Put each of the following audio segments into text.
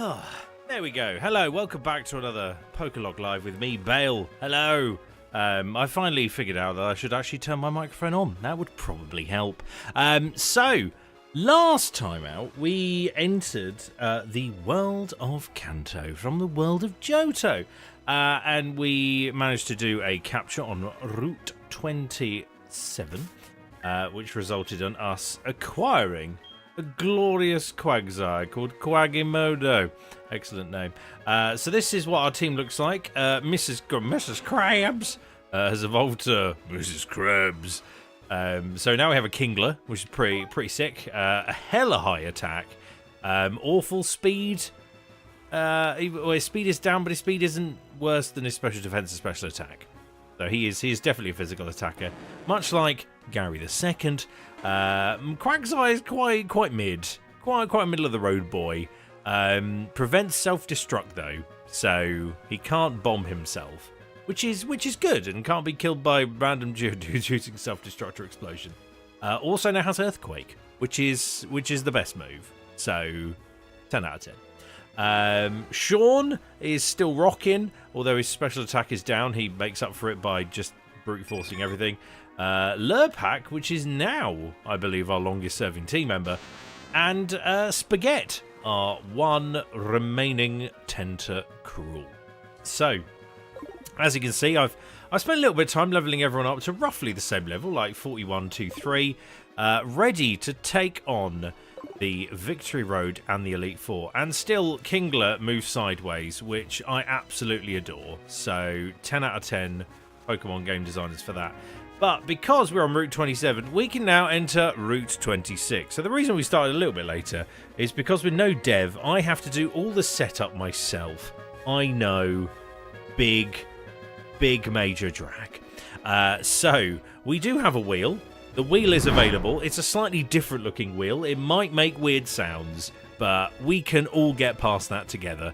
Oh, there we go. Hello, welcome back to another Pokelocked Live with me, Bale. Hello. I finally figured out that I should actually turn my microphone on. That would probably help. So, last time out, we entered the world of Kanto from the world of Johto. And we managed to do a capture on Route 27, which resulted in us acquiring a glorious Quagsire called Quagimodo. Excellent name. So this is what our team looks like. Mrs. Krabs has evolved to Mrs. Krabs. So now we have a Kingler, which is pretty sick. A hella high attack. Awful speed. Well, his speed is down, but his speed isn't worse than his special defense and special attack. So he is definitely a physical attacker, much like Gary II. Quagsire is quite mid, quite a middle of the road boy. Prevents self-destruct though, so he can't bomb himself, which is good and can't be killed by random dudes using self-destruct or explosion. Also now has earthquake, which is the best move. So 10 out of 10. Sean is still rocking, although his special attack is down. He makes up for it by just brute forcing everything. Lurpak, which is now, I believe, our longest serving team member, and Spaghetti, our one remaining Tentacruel. So, as you can see, I've spent a little bit of time leveling everyone up to roughly the same level, like 41, 2, 3, ready to take on the Victory Road and the Elite Four. And still, Kingler moves sideways, which I absolutely adore. So, 10 out of 10 Pokemon game designers for that. But because we're on Route 27, we can now enter Route 26. So the reason we started a little bit later is because with no dev, I have to do all the setup myself. I know, big major drag. So we do have a wheel. The wheel is available. It's a slightly different looking wheel. It might make weird sounds, but we can all get past that together.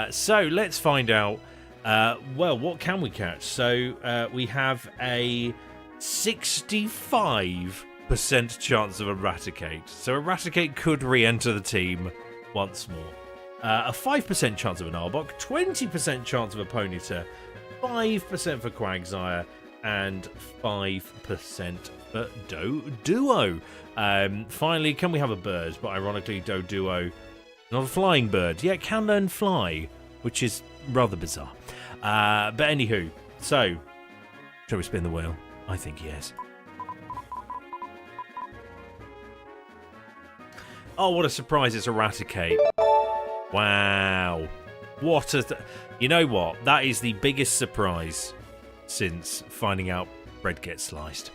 So let's find out, well, what can we catch? So we have a 65% chance of Eradicate. So Eradicate could re-enter the team once more. A 5% chance of an Arbok, 20% chance of a Ponyta, 5% for Quagsire, and 5% for Doduo. Finally, can we have a bird? But ironically, Doduo, not a flying bird, yet can learn fly, which is rather bizarre. But anywho, so, shall we spin the wheel? I think yes. Oh, what a surprise, it's Eradicate. Wow. What a... You know what? That is the biggest surprise since finding out bread gets sliced.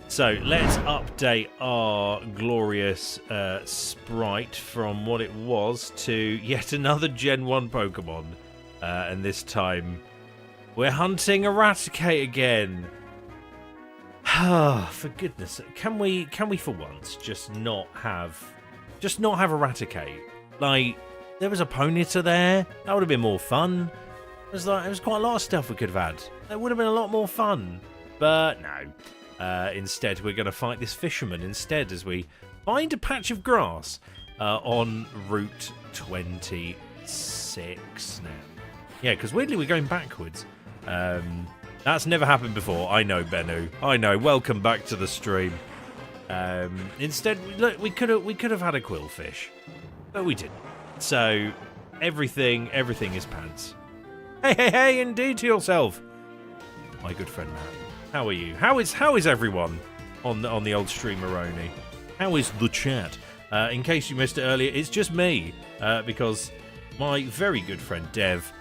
So, let's update our glorious sprite from what it was to yet another Gen 1 Pokemon. And this time, we're hunting Eradicate again. For goodness sake, can we for once just not have Eradicate? Like, there was a Ponyta there. That would have been more fun. It was quite a lot of stuff we could have had. That would have been a lot more fun. But no. Instead, we're going to fight this fisherman instead as we find a patch of grass on Route 26 now. Yeah, because weirdly we're going backwards. That's never happened before. I know, Bennu. I know. Welcome back to the stream. Instead, look, we could have had a Quillfish, but we didn't. So everything is pants. Hey! Indeed to yourself, my good friend Matt. How are you? How is everyone on the old streameroni? How is the chat? In case you missed it earlier, it's just me because my very good friend Dev,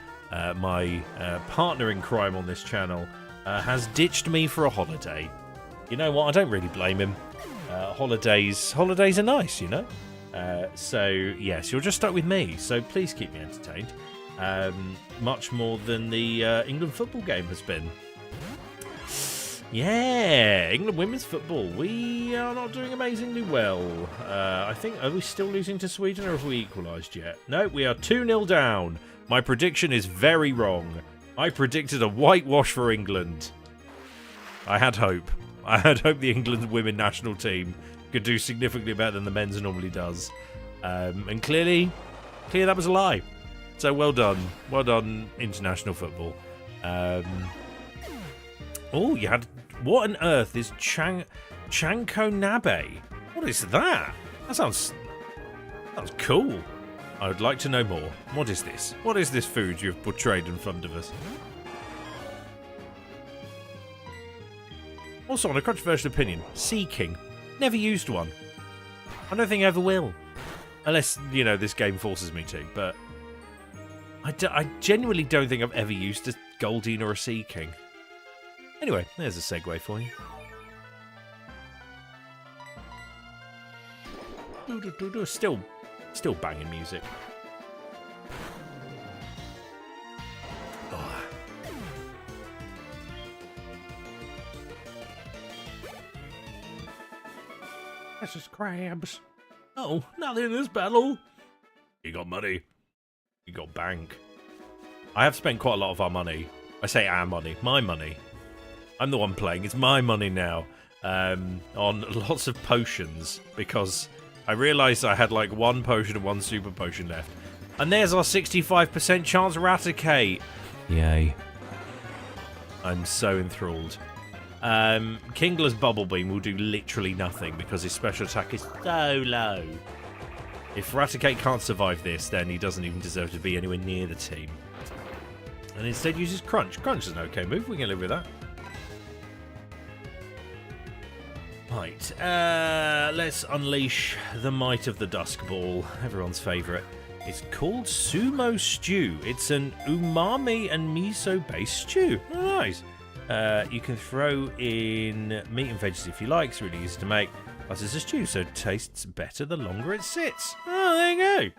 my partner in crime on this channel, has ditched me for a holiday. You know what? I don't really blame him. Holidays are nice, you know? So, yes, you're just stuck with me, so please keep me entertained. Much more than the England football game has been. Yeah, England women's football. We are not doing amazingly well. I think, are we still losing to Sweden or have we equalised yet? No, we are 2-0 down. My prediction is very wrong. I predicted a whitewash for England. I had hope. I had hope the England women national team could do significantly better than the men's normally does. And clearly, Clearly that was a lie. So well done. Well done, international football. Oh, you had... What on earth is Chanko Nabe? What is that? That sounds cool. I would like to know more. What is this? What is this food you've portrayed in front of us? Also, on a controversial opinion, Sea King. Never used one. I don't think I ever will. Unless, you know, this game forces me to. But I genuinely don't think I've ever used a Goldeen or a Sea King. Anyway, there's a segue for you. Still banging music. Oh. This is crabs. Oh, nothing in this battle. You got money. You got bank. I have spent quite a lot of our money. I say our money. My money. I'm the one playing. It's my money now. On lots of potions. Because I realised I had like one potion and one super potion left. And there's our 65% chance Raticate. Yay. I'm so enthralled. Kingler's Bubble Beam will do literally nothing because his special attack is so low. If Raticate can't survive this, then he doesn't even deserve to be anywhere near the team. And instead uses Crunch. Crunch is an okay move. We can live with that. Right. Let's unleash the might of the Dusk Ball. Everyone's favourite. It's called Sumo Stew. It's an umami and miso-based stew. Oh, nice. You can throw in meat and veggies if you like. It's really easy to make. Plus, it's a stew, so it tastes better the longer it sits. Oh, there you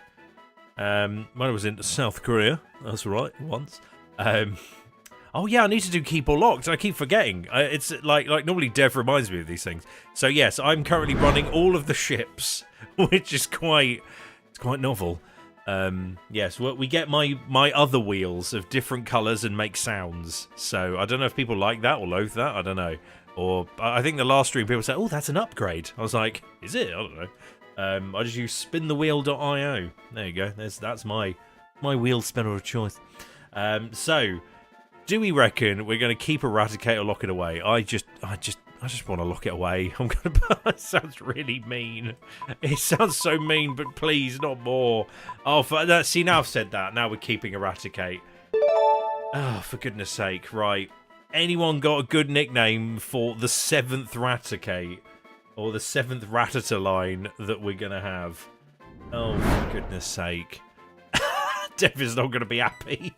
go. When I was in South Korea, that's right, once. Oh yeah, I need to do Keep or Locked. I keep forgetting. It's like normally Dev reminds me of these things. So yes, I'm currently running all of the ships, which is quite novel. Yes, well, we get my other wheels of different colours and make sounds. So I don't know if people like that or loathe that. I don't know. Or I think the last stream people said, "Oh, that's an upgrade." I was like, "Is it?" I don't know. I just use spinthewheel.io. There you go. That's my wheel spinner of choice. So, do we reckon we're going to keep Eradicate or lock it away? I just want to lock it away. I'm going to. It sounds really mean. It sounds so mean, but please, not more. Oh, see, now I've said that. Now we're keeping Eradicate. Oh, for goodness sake! Right. Anyone got a good nickname for the 7th Raticate? Or the 7th Rattata line that we're going to have? Oh, for goodness sake. Dev is not going to be happy.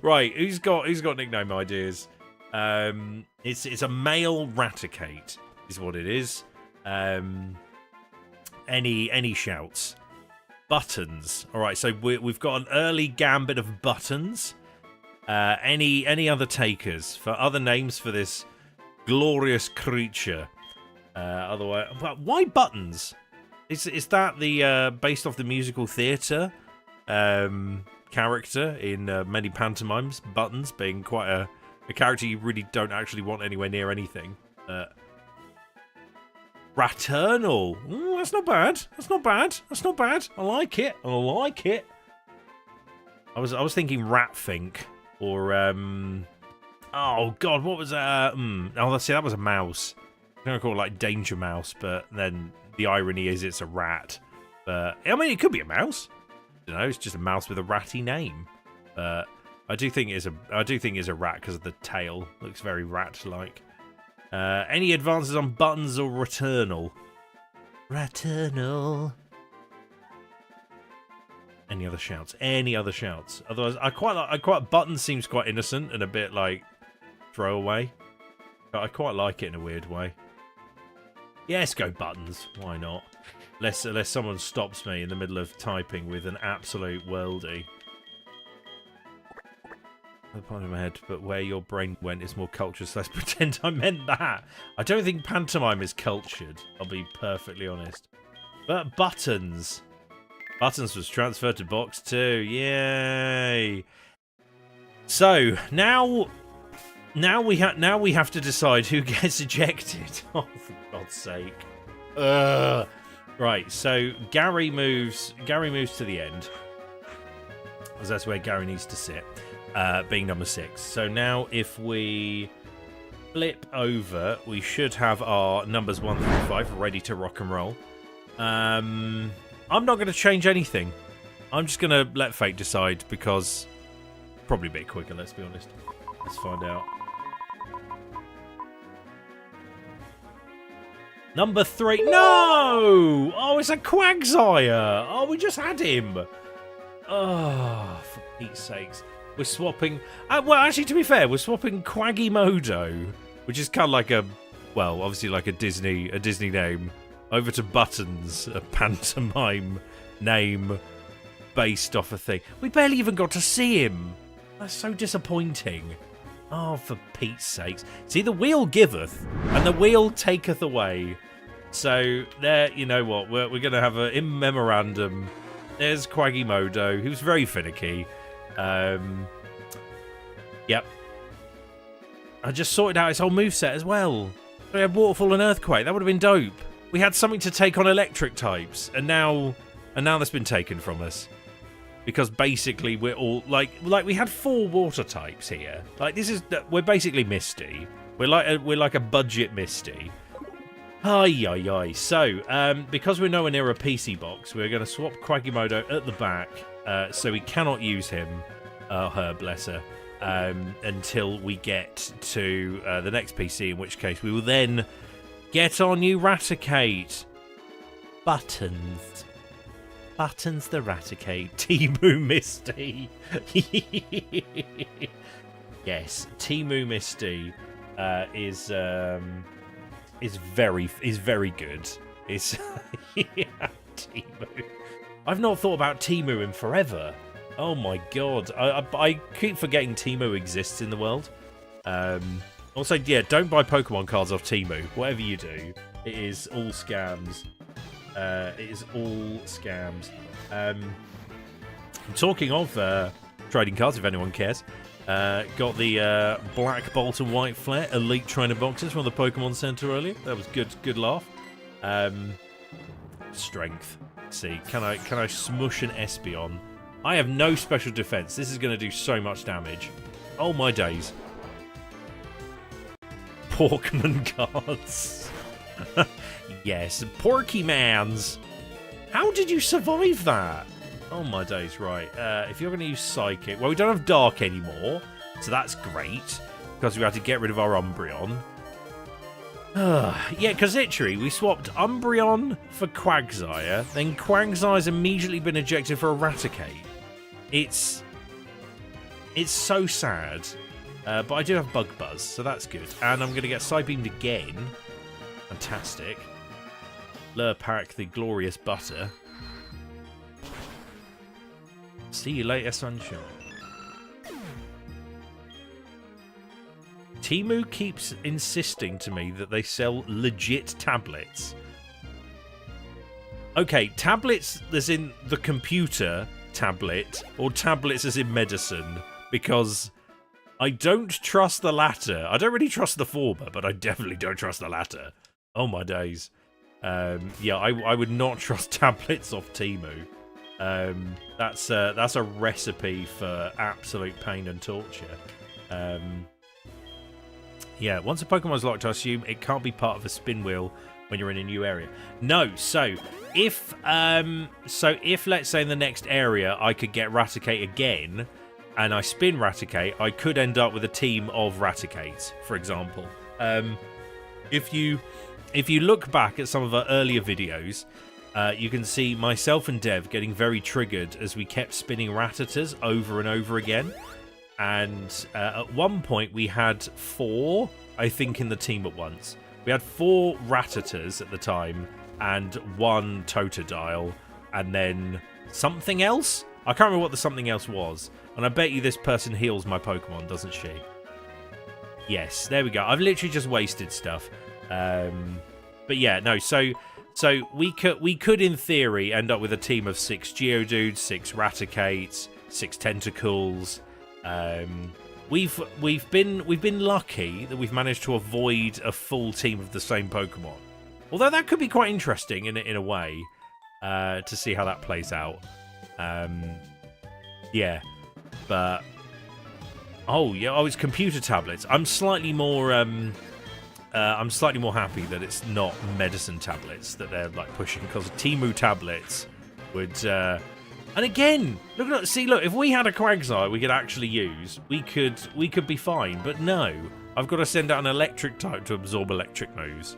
Right, who's got nickname ideas? It's a male Raticate, is what it is. Any shouts? Buttons. Alright, so we've got an early gambit of buttons. Any other takers for other names for this glorious creature? Otherwise, but why buttons? Is that the based off the musical theatre character in many pantomimes? Buttons being quite a character you really don't actually want anywhere near anything. Raternal. Ooh, that's not bad. That's not bad. That's not bad. I like it. I like it. I was thinking Ratfink. Or, oh god, what was that? Oh, let's see, that was a mouse. I'm going to call it like Danger Mouse, but then the irony is it's a rat. But, I mean, it could be a mouse. I don't know, it's just a mouse with a ratty name. But I do think it's a rat because of the tail. Looks very rat-like. Any advances on buttons or Returnal? Returnal. Any other shouts? Any other shouts? Otherwise, I quite button seems quite innocent and a bit like throwaway. But I quite like it in a weird way. Yes, go buttons. Why not? Unless someone stops me in the middle of typing with an absolute worldie. The part of my head, but where your brain went is more cultured, so let's pretend I meant that. I don't think pantomime is cultured, I'll be perfectly honest. But buttons. Buttons was transferred to box 2. Yay! So now we have to decide who gets ejected. Oh, for God's sake! Right, so Gary moves to the end, because that's where Gary needs to sit, being number 6. So now if we flip over, we should have our numbers 1 through 5 ready to rock and roll. I'm not going to change anything. I'm just going to let fate decide, because probably a bit quicker, let's be honest. Let's find out. Number 3. No! Oh, it's a Quagsire. Oh, we just had him. Oh, for Pete's sakes. We're swapping... well, actually, to be fair, we're swapping Quagimodo, which is kind of like a... well, obviously like a Disney name, over to Buttons, a pantomime name based off a thing. We barely even got to see him. That's so disappointing. Oh, for Pete's sakes. See, the wheel giveth, and the wheel taketh away. So, there, you know what, we're going to have a in memorandum. There's Quagimodo, who's very finicky. Yep. I just sorted out his whole moveset as well. We had Waterfall and Earthquake, that would have been dope. We had something to take on electric types, and now that's been taken from us. Because basically we're all like we had 4 water types here. Like we're basically Misty. We're like a budget Misty. Ay. So because we're nowhere near a PC box, we're going to swap Quagimodo at the back, so we cannot use him, her bless her, until we get to the next PC. In which case we will then get our new Raticate. Buttons the Raticate. Timu Misty. Yes, Timu Misty is very good. It's yeah, Timu. I've not thought about Timu in forever. Oh my god. I keep forgetting Timu exists in the world. Also, yeah, don't buy Pokemon cards off Timu. Whatever you do, it is all scams. It is all scams. Talking of trading cards, if anyone cares, got the black bolt and white flare elite trainer boxes from the Pokemon Center earlier. That was good laugh. Strength. Let's see, can I smush an Espeon? I have no special defense. This is going to do so much damage. Oh my days. Pokémon cards. Yes, Porkymans. How did you survive that? Oh my days, right. If you're going to use Psychic... well, we don't have Dark anymore, so that's great, because we had to get rid of our Umbreon. Yeah, because literally, we swapped Umbreon for Quagsire, then Quagsire's immediately been ejected for Eradicate. It's so sad. But I do have Bug Buzz, so that's good. And I'm going to get Psybeamed again. Fantastic. Lurpak, the glorious butter. See you later, sunshine. Temu keeps insisting to me that they sell legit tablets. Okay, tablets as in the computer tablet, or tablets as in medicine, because I don't trust the latter. I don't really trust the former, but I definitely don't trust the latter. Oh my days. Yeah, I would not trust tablets off Temu. That's a recipe for absolute pain and torture. Yeah, once a Pokemon's locked, I assume it can't be part of a spin wheel when you're in a new area. No, so if let's say in the next area I could get Raticate again, and I spin Raticate, I could end up with a team of Raticates, for example. If you look back at some of our earlier videos, you can see myself and Dev getting very triggered as we kept spinning Rattatas over and over again. And at one point we had 4, I think, in the team at once. We had 4 Rattatas at the time and 1 Totodile, and then something else? I can't remember what the something else was. And I bet you this person heals my Pokemon, doesn't she? Yes, there we go. I've literally just wasted stuff. But yeah, no, so we could in theory end up with a team of 6 Geodudes, 6 Raticates, 6 Tentacles. We've been lucky that we've managed to avoid a full team of the same Pokemon. Although that could be quite interesting in a way to see how that plays out. Yeah, but it's computer tablets. I'm slightly more happy that it's not medicine tablets that they're like pushing, because Temu tablets would. And again, look, if we had a Quagsire we could actually use, we could be fine. But no, I've got to send out an electric type to absorb electric moves.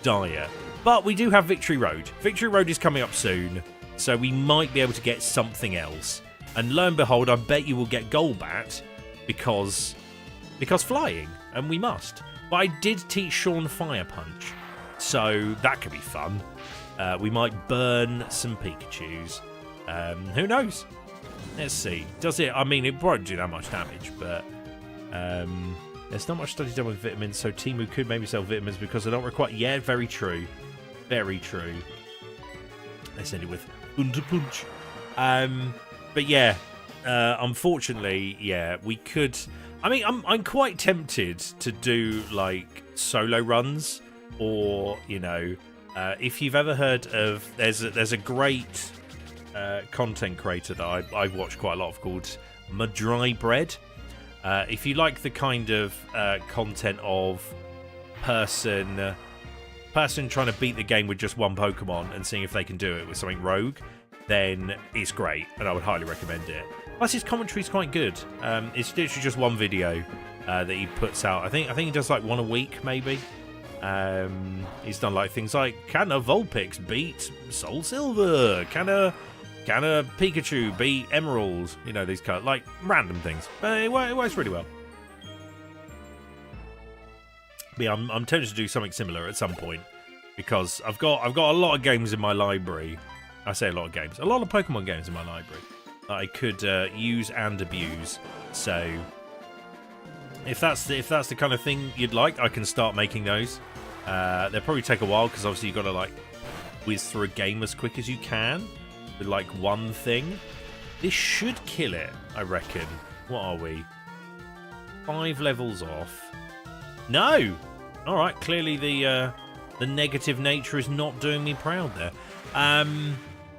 Dire. But we do have Victory Road. Victory Road is coming up soon, so we might be able to get something else. And lo and behold, I bet you will get Golbat because flying, and we must. But I did teach Sean Fire Punch, so that could be fun. We might burn some Pikachus. Who knows? Let's see. Does it? I mean, it won't do that much damage, but there's not much study done with vitamins, so Temu could maybe sell vitamins because they don't require. Yeah, very true. Very true. Let's end it with Underpunch. But yeah, unfortunately, yeah, we could. I mean, I'm quite tempted to do like solo runs, or if you've ever heard of, there's a great content creator that I've watched quite a lot of called Madry Bread. If you like the kind of content of person trying to beat the game with just one Pokemon and seeing if they can do it with something rogue, then it's great, and I would highly recommend it. Plus, his commentary's quite good. It's literally just one video that he puts out. I think he does like one a week, maybe. He's done like things like, can a Vulpix beat Soul Silver? Can a Pikachu beat Emerald? These kind of like random things. But it works really well. But yeah, I'm tempted to do something similar at some point, because I've got a lot of games in my library. I say a lot of games, a lot of Pokemon games in my library that I could use and abuse. So if that's the kind of thing you'd like, I can start making those. They'll probably take a while, because obviously you've got to like whiz through a game as quick as you can with like one thing. This should kill it, I reckon. What are we? 5 levels off. No! Alright, clearly the negative nature is not doing me proud there.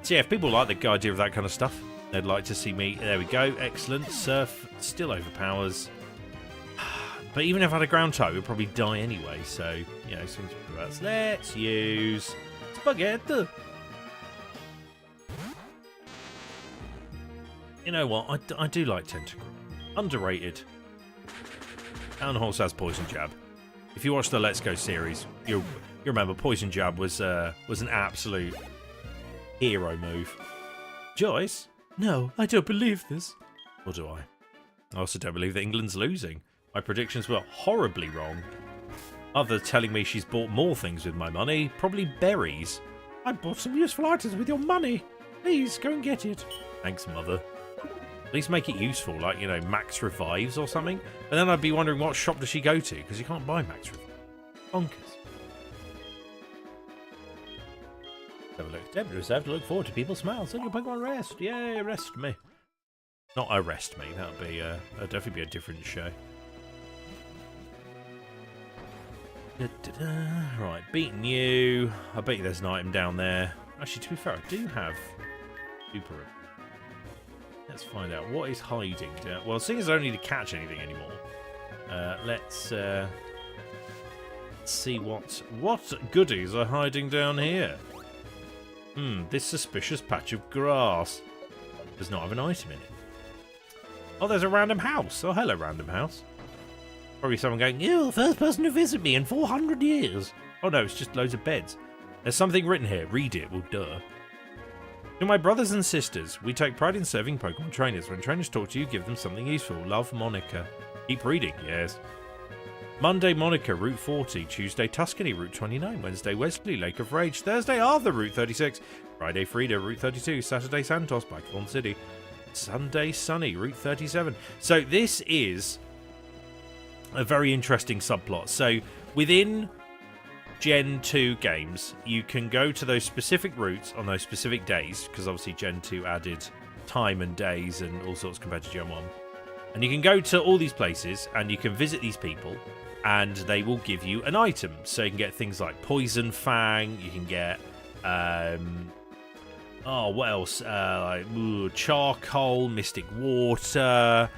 So yeah, if people like the idea of that kind of stuff, they'd like to see me. There we go, excellent. Surf still overpowers. But even if I had a ground type, it would probably die anyway, so, let's use Spaghetti. You know what, I do like Tentacle. Underrated. Town Horse has Poison Jab. If you watch the Let's Go series, you'll remember Poison Jab was an absolute hero move. Joyce? No, I don't believe this. Or do I? I also don't believe that England's losing. My predictions were horribly wrong. Other telling me she's bought more things with my money, probably berries. I bought some useful items with your money. Please, go and get it. Thanks, Mother. At least make it useful, like, max revives or something. But then I'd be wondering, what shop does she go to? Because you can't buy max revives. Bonkers. Have a look. Deborah's have to look forward to people's smiles. Let your Pokemon rest. Yay, arrest me. Not arrest me. That'd definitely be a different show. Right, beating you. I bet you there's an item down there. Actually, to be fair, I do have Super. Let's find out what is hiding down. Well, seeing as I don't need to catch anything anymore, let's see what goodies are hiding down here. This suspicious patch of grass does not have an item in it. Oh, there's a random house. Oh, hello, random house. Probably someone going, "You're the first person to visit me in 400 years." Oh no, it's just loads of beds. There's something written here. Read it. Well, duh. To my brothers and sisters, we take pride in serving Pokemon trainers. When trainers talk to you, give them something useful. Love, Monica. Keep reading, yes. Monday, Monica, Route 40. Tuesday, Tuscany, Route 29. Wednesday, Wesley, Lake of Rage. Thursday, Arthur, Route 36. Friday, Frida, Route 32. Saturday, Santos, Blackthorn City. Sunday, Sunny, Route 37. So this is a very interesting subplot. So within Gen 2 games, you can go to those specific routes on those specific days, because obviously Gen 2 added time and days and all sorts compared to Gen 1. And you can go to all these places and you can visit these people and they will give you an item. So you can get things like Poison Fang, you can get what else? Charcoal, Mystic Water.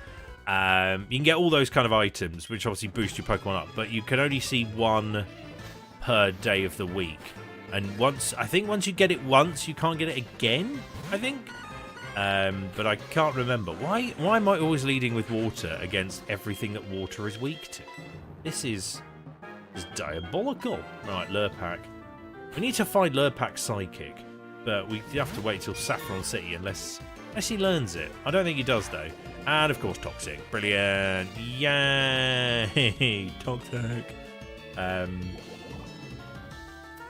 You can get all those kind of items, which obviously boost your Pokemon up, but you can only see one per day of the week. And once you get it once, you can't get it again, I think. But I can't remember. Why am I always leading with water against everything that water is weak to? This is diabolical. Right, Lurpak. We need to find Lurpak's Psychic, but we have to wait till Saffron City unless he learns it. I don't think he does, though. And, of course, Toxic. Brilliant. Yay! Toxic.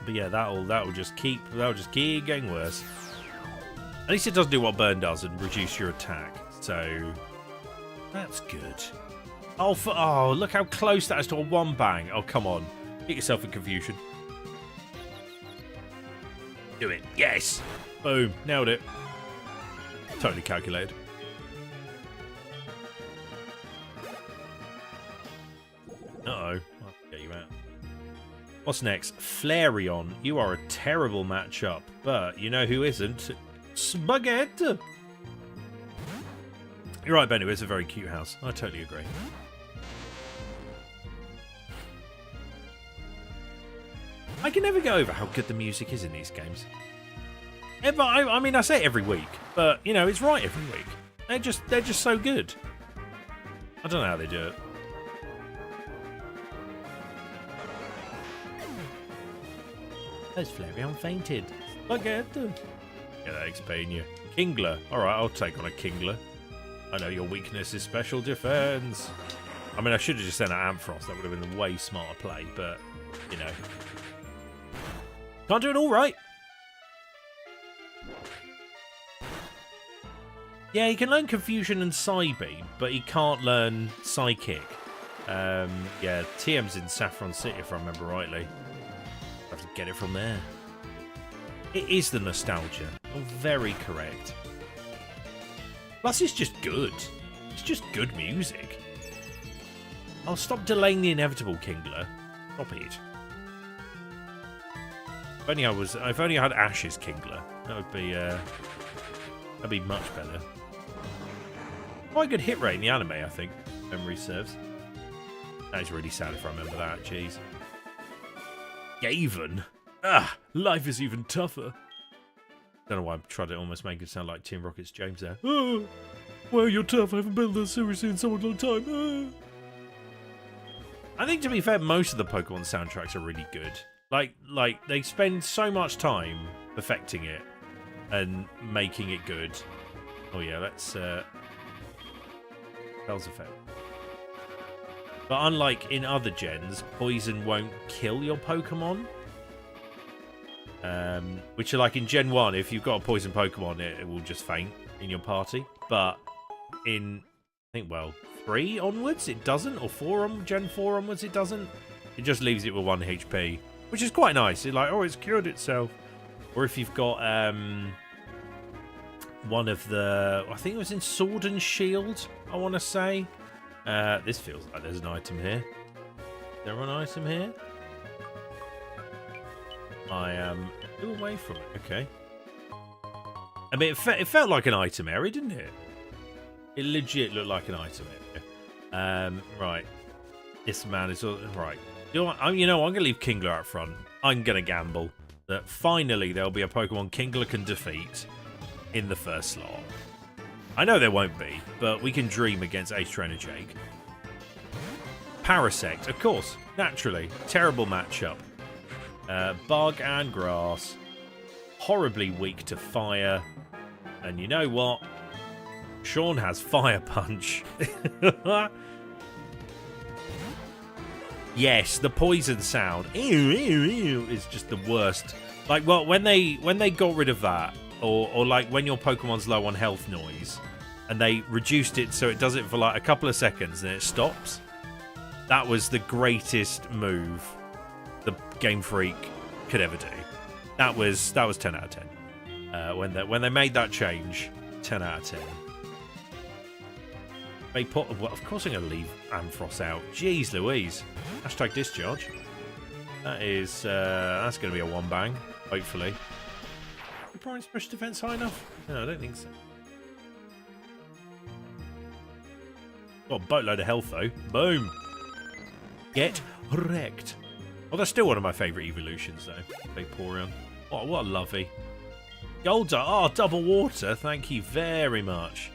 But yeah, that'll just keep getting worse. At least it doesn't do what Burn does and reduce your attack. So that's good. Oh, look how close that is to a one bang. Oh, come on. Get yourself in confusion. Do it. Yes. Boom. Nailed it. Totally calculated. Uh-oh. I'll get you out. What's next? Flareon. You are a terrible matchup, but you know who isn't? Spaghetti. You're right, Bennu. It's a very cute house. I totally agree. I can never get over how good the music is in these games. I mean, I say it every week, but you know, it's right every week. They're just so good. I don't know how they do it. Has Flareon fainted? Spaghetti. Get that XP in you. Kingler. Alright, I'll take on a Kingler. I know your weakness is special defense. I mean, I should have just sent out Ampharos. That would have been the way smarter play, but, you know. Can't do it all right. Yeah, he can learn Confusion and Psybeam, but he can't learn Psychic. Yeah, TM's in Saffron City, if I remember rightly. I have to get it from there. It is the nostalgia. You're very correct. Plus, it's just good. It's just good music. I'll stop delaying the inevitable, Kingler. Stop it. If only I had Ash's Kingler, that'd be much better. Quite a good hit rate in the anime, I think. Memory serves. That is really sad if I remember that. Jeez. Gaven. Life is even tougher. Don't know why I tried to almost make it sound like Team Rocket's James there. Oh, well, you're tough. I haven't been this seriously in so long time. I think, to be fair, most of the Pokemon soundtracks are really good. Like they spend so much time perfecting it and making it good. Oh yeah, let's Spells effect. But unlike in other gens, poison won't kill your Pokemon. Which are like in Gen 1, if you've got a poison Pokemon, it will just faint in your party. But in, I think, well, 3 onwards, it doesn't. Or Gen 4 onwards, it doesn't. It just leaves it with 1 HP. Which is quite nice. It's like, oh, it's cured itself. Or if you've got one of the, I think it was in Sword and Shield, I want to say. This feels like there's an item here. Is there an item here? I am away from it. Okay. I mean, it felt like an item area, didn't it? It legit looked like an item area. Right. This man is all right. You know, I'm going to leave Kingler out front. I'm going to gamble that finally there'll be a Pokemon Kingler can defeat in the first slot. I know there won't be, but we can dream against Ace Trainer Jake. Parasect, of course, naturally. Terrible matchup. Bug and Grass. Horribly weak to Fire. And you know what? Sean has Fire Punch. Yes, the poison sound is just the worst. Like, well, when they got rid of that, or like when your Pokemon's low on health noise, and they reduced it so it does it for like a couple of seconds and it stops. That was the greatest move the Game Freak could ever do. That was 10 out of 10. When they made that change, 10 out of 10. Well, of course I'm going to leave Ampharos out. Jeez Louise. Hashtag discharge. That is, that's going to be a one bang, hopefully. Is Brian's special defense high enough? No, I don't think so. Got a boatload of health, though. Boom. Get wrecked. Well, that's still one of my favourite evolutions, though. Vaporeon. Oh, what a lovey. Golda. Oh, double water. Thank you very much.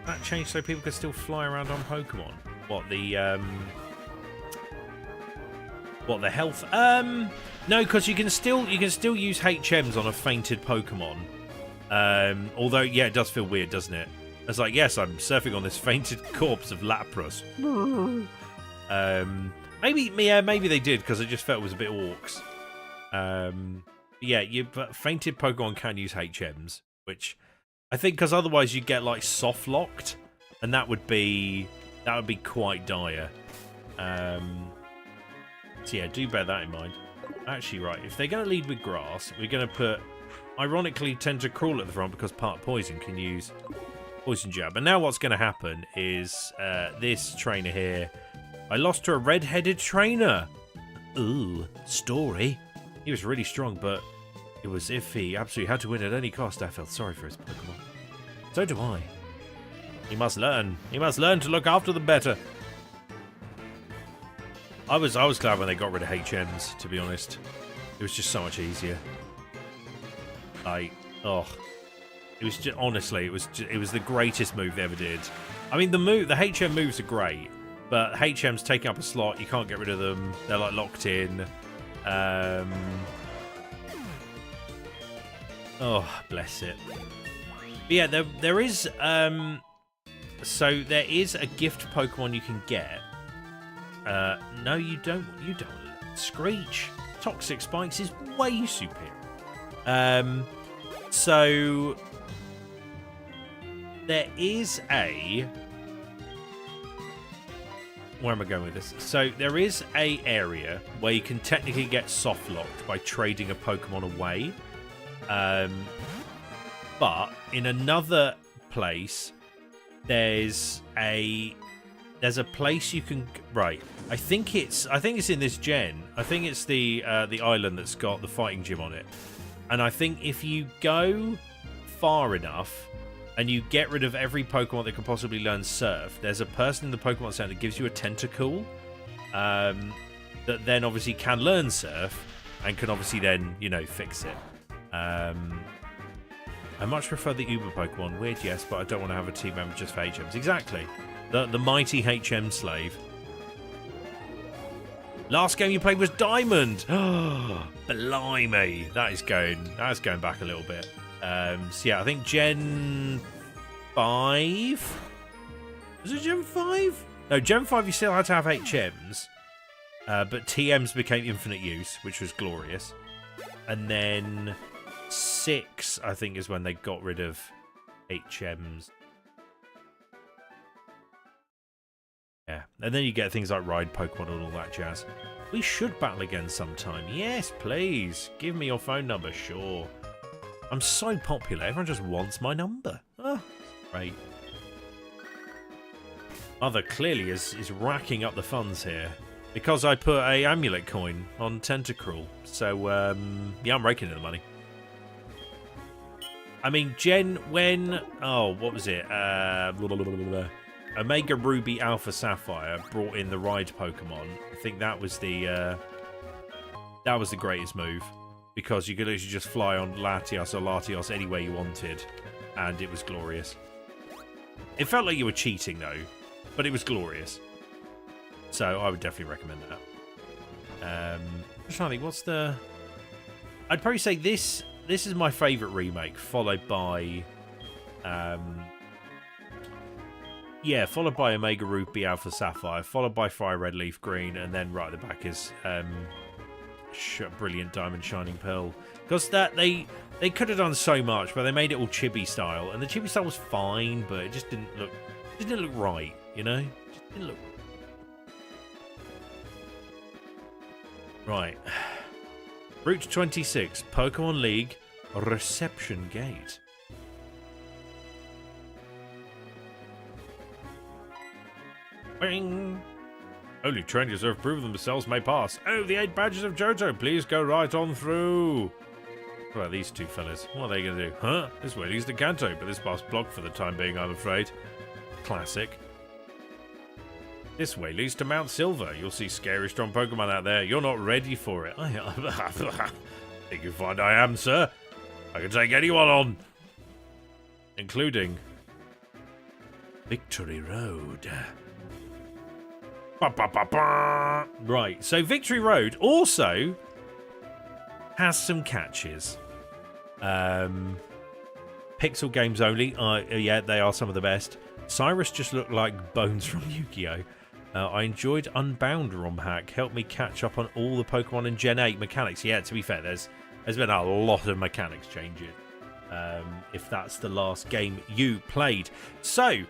That changed so people could still fly around on Pokemon. What, the health? No, because you can still use HMs on a fainted Pokemon. Although, yeah, it does feel weird, doesn't it? It's like, yes, I'm surfing on this fainted corpse of Lapras. Maybe they did because I just felt it was a bit orcs. But fainted Pokemon can use HMs, which I think because otherwise you get like soft locked, and that would be quite dire. So yeah, do bear that in mind. Actually, right, if they're going to lead with grass, we're going to put, ironically, Tentacruel at the front because part poison can use poison jab. And now what's going to happen is this trainer here. I lost to a red-headed trainer. Ooh, story. He was really strong, but it was iffy. Absolutely had to win at any cost. I felt sorry for his Pokemon. So do I. He must learn. He must learn to look after them better. I was glad when they got rid of HMs, to be honest. It was just so much easier. It was just, honestly, it was the greatest move they ever did. I mean, the HM moves are great, but HM's taking up a slot. You can't get rid of them. They're like locked in. Oh, bless it. But yeah, there is so there is a gift Pokemon you can get. No, you don't. You don't. Screech. Toxic Spikes is way superior. So there is a. Where am I going with this? So there is a area where you can technically get soft locked by trading a Pokemon away. But in another place, there's a place you can I think it's in this gen. I think it's the island that's got the fighting gym on it. And I think if you go far enough and you get rid of every Pokemon that can possibly learn Surf, there's a person in the Pokemon Center that gives you a Tentacool that then obviously can learn Surf and can obviously then, fix it. I much prefer the Uber Pokemon. Weird, yes, but I don't want to have a team member just for HMs. Exactly. The mighty HM slave. Last game you played was Diamond. Oh, blimey. That's going back a little bit. So yeah, I think Gen 5? Was it Gen 5? No, Gen 5 you still had to have HMs. But TMs became infinite use, which was glorious. And then 6, I think, is when they got rid of HMs. Yeah, and then you get things like Ride Pokemon and all that jazz. We should battle again sometime. Yes, please. Give me your phone number, sure. I'm so popular, everyone just wants my number. Oh, great. Mother clearly is racking up the funds here. Because I put a amulet coin on Tentacruel. So, yeah, I'm raking in the money. I mean, what was it? Omega Ruby Alpha Sapphire brought in the Ride Pokemon. I think that was the greatest move. Because you could literally just fly on Latios or Latios anywhere you wanted. And it was glorious. It felt like you were cheating, though. But it was glorious. So I would definitely recommend that. I'm trying to think, what's the... I'd probably say this is my favourite remake, followed by... followed by Omega Ruby Alpha Sapphire, followed by Fire Red Leaf Green, and then right at the back is Brilliant Diamond Shining Pearl. Because they could have done so much, but they made it all chibi style, and the chibi style was fine, but it just didn't look right, you know? It just didn't look right. Route 26, Pokemon League, reception gate. Bing! Only trainers who have proven themselves may pass. Oh, the 8 badges of Johto. Please go right on through. What about these two fellas? What are they going to do? Huh? This way leads to Kanto, but this path's blocked for the time being, I'm afraid. Classic. This way leads to Mount Silver. You'll see scary strong Pokemon out there. You're not ready for it. Think you find I am, sir? I can take anyone on. Including Victory Road. Right, so Victory Road also has some catches. Pixel games only. Yeah, they are some of the best. Cyrus just looked like Bones from Yu-Gi-Oh! I enjoyed Unbound ROM hack. Helped me catch up on all the Pokemon in Gen 8 mechanics. Yeah, to be fair, there's been a lot of mechanics changes. If that's the last game you played. So,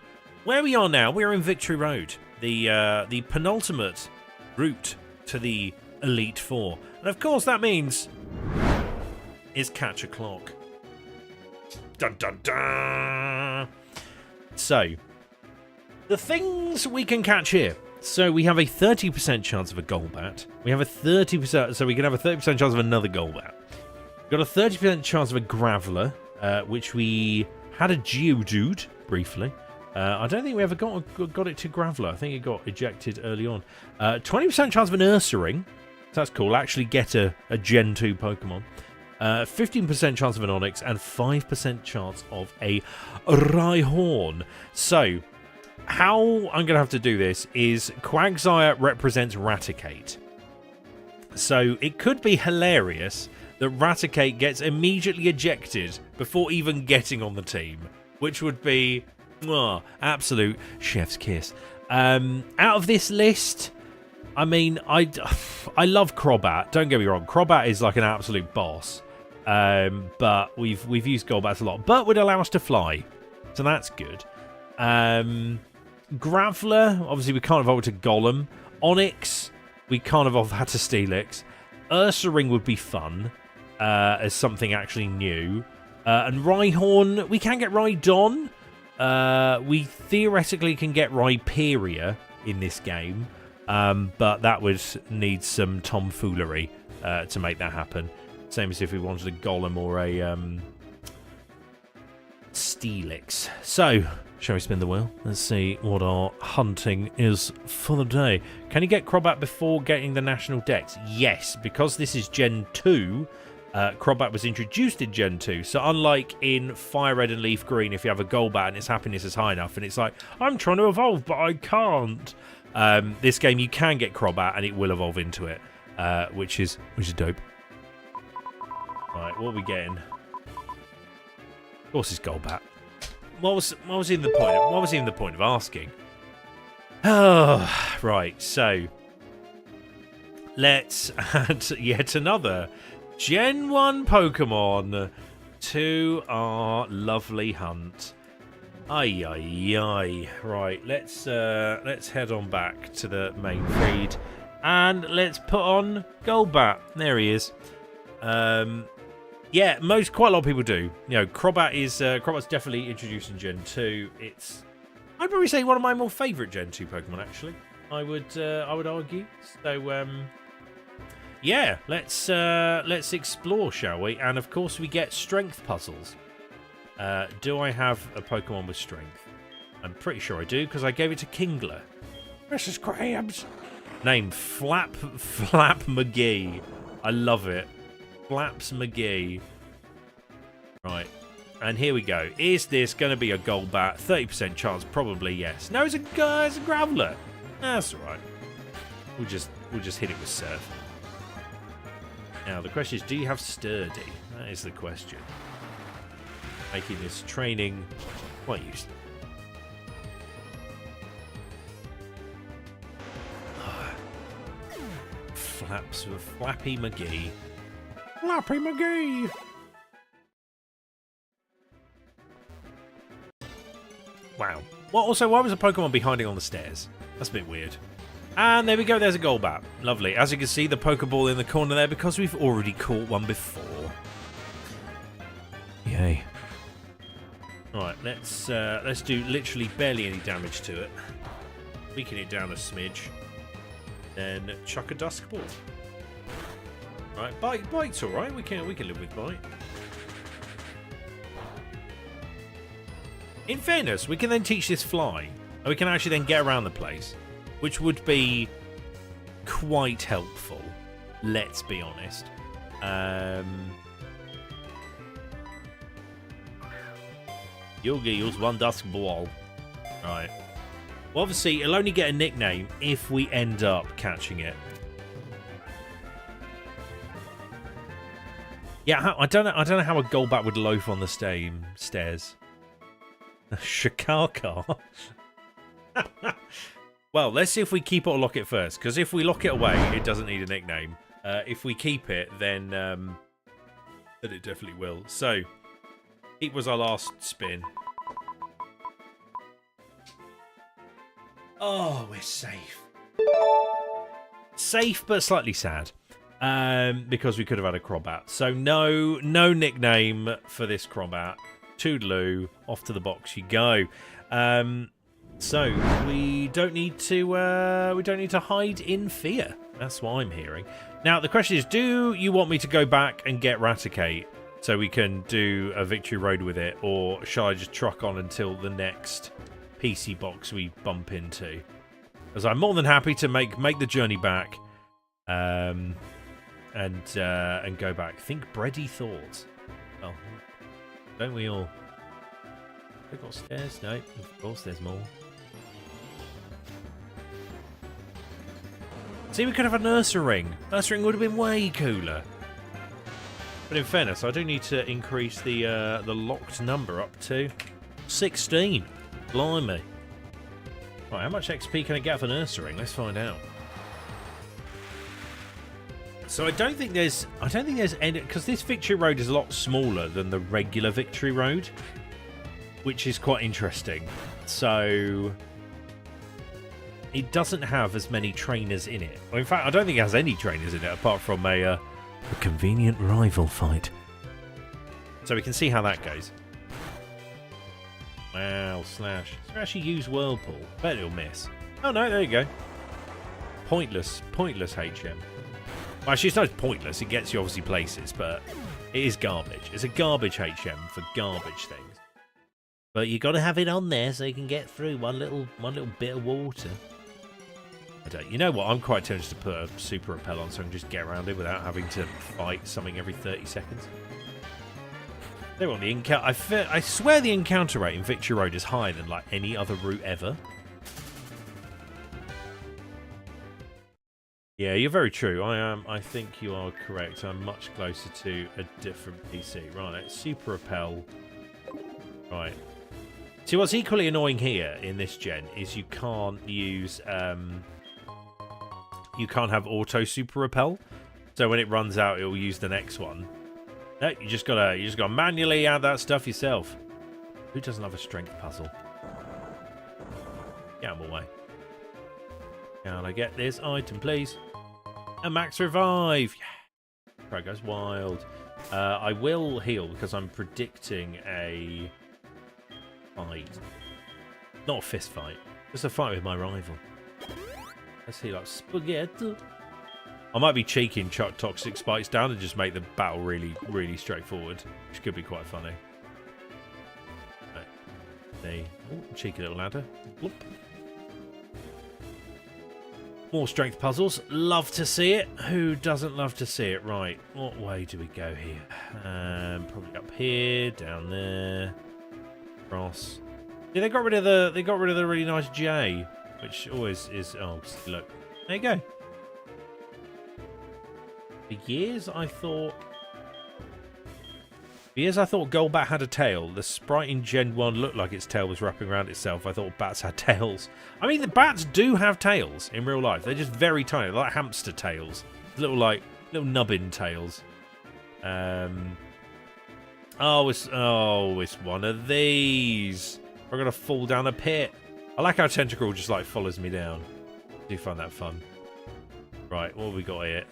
where we are now, we're in Victory Road. The penultimate route to the Elite Four. And of course that means is catch a clock. Dun dun dun! So, the things we can catch here. So we have a 30% chance of a Golbat. We have a 30%, so we can have a 30% chance of another Golbat. We've got a 30% chance of a Graveler, which we had a Geodude briefly. I don't think we ever got it to Graveler. I think it got ejected early on. 20% chance of an Ursaring. So that's cool. Actually get a Gen 2 Pokemon. 15% chance of an Onix. And 5% chance of a Rhyhorn. So, how I'm going to have to do this is Quagsire represents Raticate. So, it could be hilarious that Raticate gets immediately ejected before even getting on the team. Which would be... oh, absolute chef's kiss. Out of this list, I mean, I love Crobat. Don't get me wrong. Crobat is like an absolute boss. But we've used Golbats a lot. But would allow us to fly. So that's good. Graveler, obviously we can't evolve to Golem. Onix, we can't evolve that to Steelix. Ursaring would be fun. As something actually new. And Rhyhorn, we can get Rhydon. We theoretically can get Rhyperior in this game, but that would need some tomfoolery to make that happen. Same as if we wanted a Golem or a Steelix. So, shall we spin the wheel? Let's see what our hunting is for the day. Can you get Crobat before getting the National Dex? Yes, because this is Gen 2. Crobat was introduced in Gen 2, so unlike in Fire Red and Leaf Green, if you have a Golbat and its happiness is high enough, and it's like, I'm trying to evolve, but I can't. This game, you can get Crobat, and it will evolve into it, which is dope. Right, what are we getting? Of course, it's Golbat. What was even the point? What was even the point of asking? Oh, right. So let's add yet another Gen 1 Pokemon to our lovely hunt. Ay, ay, ay. Right, let's head on back to the main feed and let's put on Golbat. There he is. Yeah, quite a lot of people do. You know, Crobat's definitely introduced in Gen 2. I'd probably say one of my more favourite Gen 2 Pokemon, actually. I would argue. So, yeah, let's explore, shall we? And of course, we get strength puzzles. Do I have a Pokemon with strength? I'm pretty sure I do because I gave it to Kingler. Mrs. Krabs. Name Flap McGee. I love it. Flaps McGee. Right. And here we go. Is this going to be a Golbat? 30% chance, probably yes. No, it's a Graveler. That's all right. We'll just hit it with Surf. Now the question is, do you have Sturdy? That is the question. Making this training quite useful. Flaps with Flappy McGee. Flappy McGee! Wow. Well, also, why was a Pokemon be hiding on the stairs? That's a bit weird. And there we go, there's a Golbat. Lovely. As you can see, the Pokeball in the corner there because we've already caught one before. Okay. Right, let's do literally barely any damage to it. Weaken it down a smidge. Then chuck a dusk ball. Right, bite's alright, we can live with bite. In fairness, we can then teach this fly, and we can actually then get around the place, which would be quite helpful, let's be honest. You'll use one dusk ball. Right. Well, obviously, it'll only get a nickname if we end up catching it. Yeah, I don't know how a Golbat would loaf on the stairs. Shikaka. Well, let's see if we keep it or lock it first. Because if we lock it away, it doesn't need a nickname. If we keep it, then it definitely will. So, it was our last spin. Oh, we're safe. Safe, but slightly sad. Because we could have had a Crobat. So, no nickname for this Crobat. Toodaloo, off to the box you go. So we don't need to hide in fear. That's what I'm hearing. Now the question is, do you want me to go back and get Raticate so we can do a victory road with it, or shall I just truck on until the next PC box we bump into? Because I'm more than happy to make the journey back, and go back. Think bready thoughts. Oh, don't we all? Have we got stairs? No, of course there's more. See, we could have a nursery ring. Nursery ring would have been way cooler. But in fairness, I do need to increase the locked number up to 16. Blimey. Right, how much XP can I get for nursery ring? Let's find out. So I don't think there's any, because this victory road is a lot smaller than the regular victory road, which is quite interesting. So it doesn't have as many trainers in it. Well, in fact, I don't think it has any trainers in it apart from a convenient rival fight. So we can see how that goes. Wow, slash. So actually use Whirlpool. Bet it'll miss. Oh no, there you go. Pointless HM. Well, actually, it's not pointless. It gets you obviously places, but it is garbage. It's a garbage HM for garbage things. But you got to have it on there so you can get through one little bit of water. You know what? I'm quite tempted to put a super repel on so I can just get around it without having to fight something every 30 seconds. They want the encounter. I swear the encounter rate in Victory Road is higher than like any other route ever. Yeah, you're very true. I think you are correct. I'm much closer to a different PC. Right, let's super repel. Right. See, what's equally annoying here in this gen is you can't use you can't have auto super repel. So when it runs out, it'll use the next one. No, you just gotta manually add that stuff yourself. Who doesn't have a strength puzzle? Get out of my way. Can I get this item, please? A max revive. Yeah. Crowd goes wild. I will heal because I'm predicting a fight. Not a fist fight. Just a fight with my rival. Let's see, like spaghetti. I might be cheeky and chuck toxic spikes down and just make the battle really, really straightforward, which could be quite funny. Right. The cheeky little ladder. Bloop. More strength puzzles. Love to see it. Who doesn't love to see it? Right. What way do we go here? Probably up here, down there, across. Yeah, they got rid of the really nice J, which always is. Oh, look. There you go. For years, I thought Golbat had a tail. The sprite in Gen 1 looked like its tail was wrapping around itself. I thought bats had tails. I mean, the bats do have tails in real life. They're just very tiny. They're like hamster tails. Little nubbin tails. Oh, it's one of these. I'm going to fall down a pit. I like how Tentacle just like follows me down. I do find that fun. Right, what have we got here?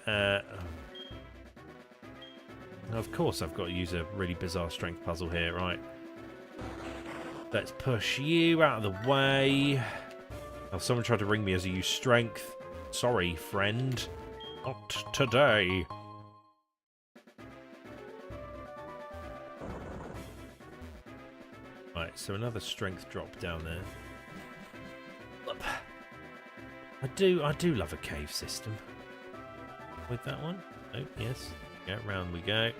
Of course I've got to use a really bizarre strength puzzle here, right? Let's push you out of the way. Oh, someone tried to ring me as I use strength. Sorry, friend. Not today. Right, so another strength drop down there. I do love a cave system. With that one? Oh, yes. Yeah, round we go.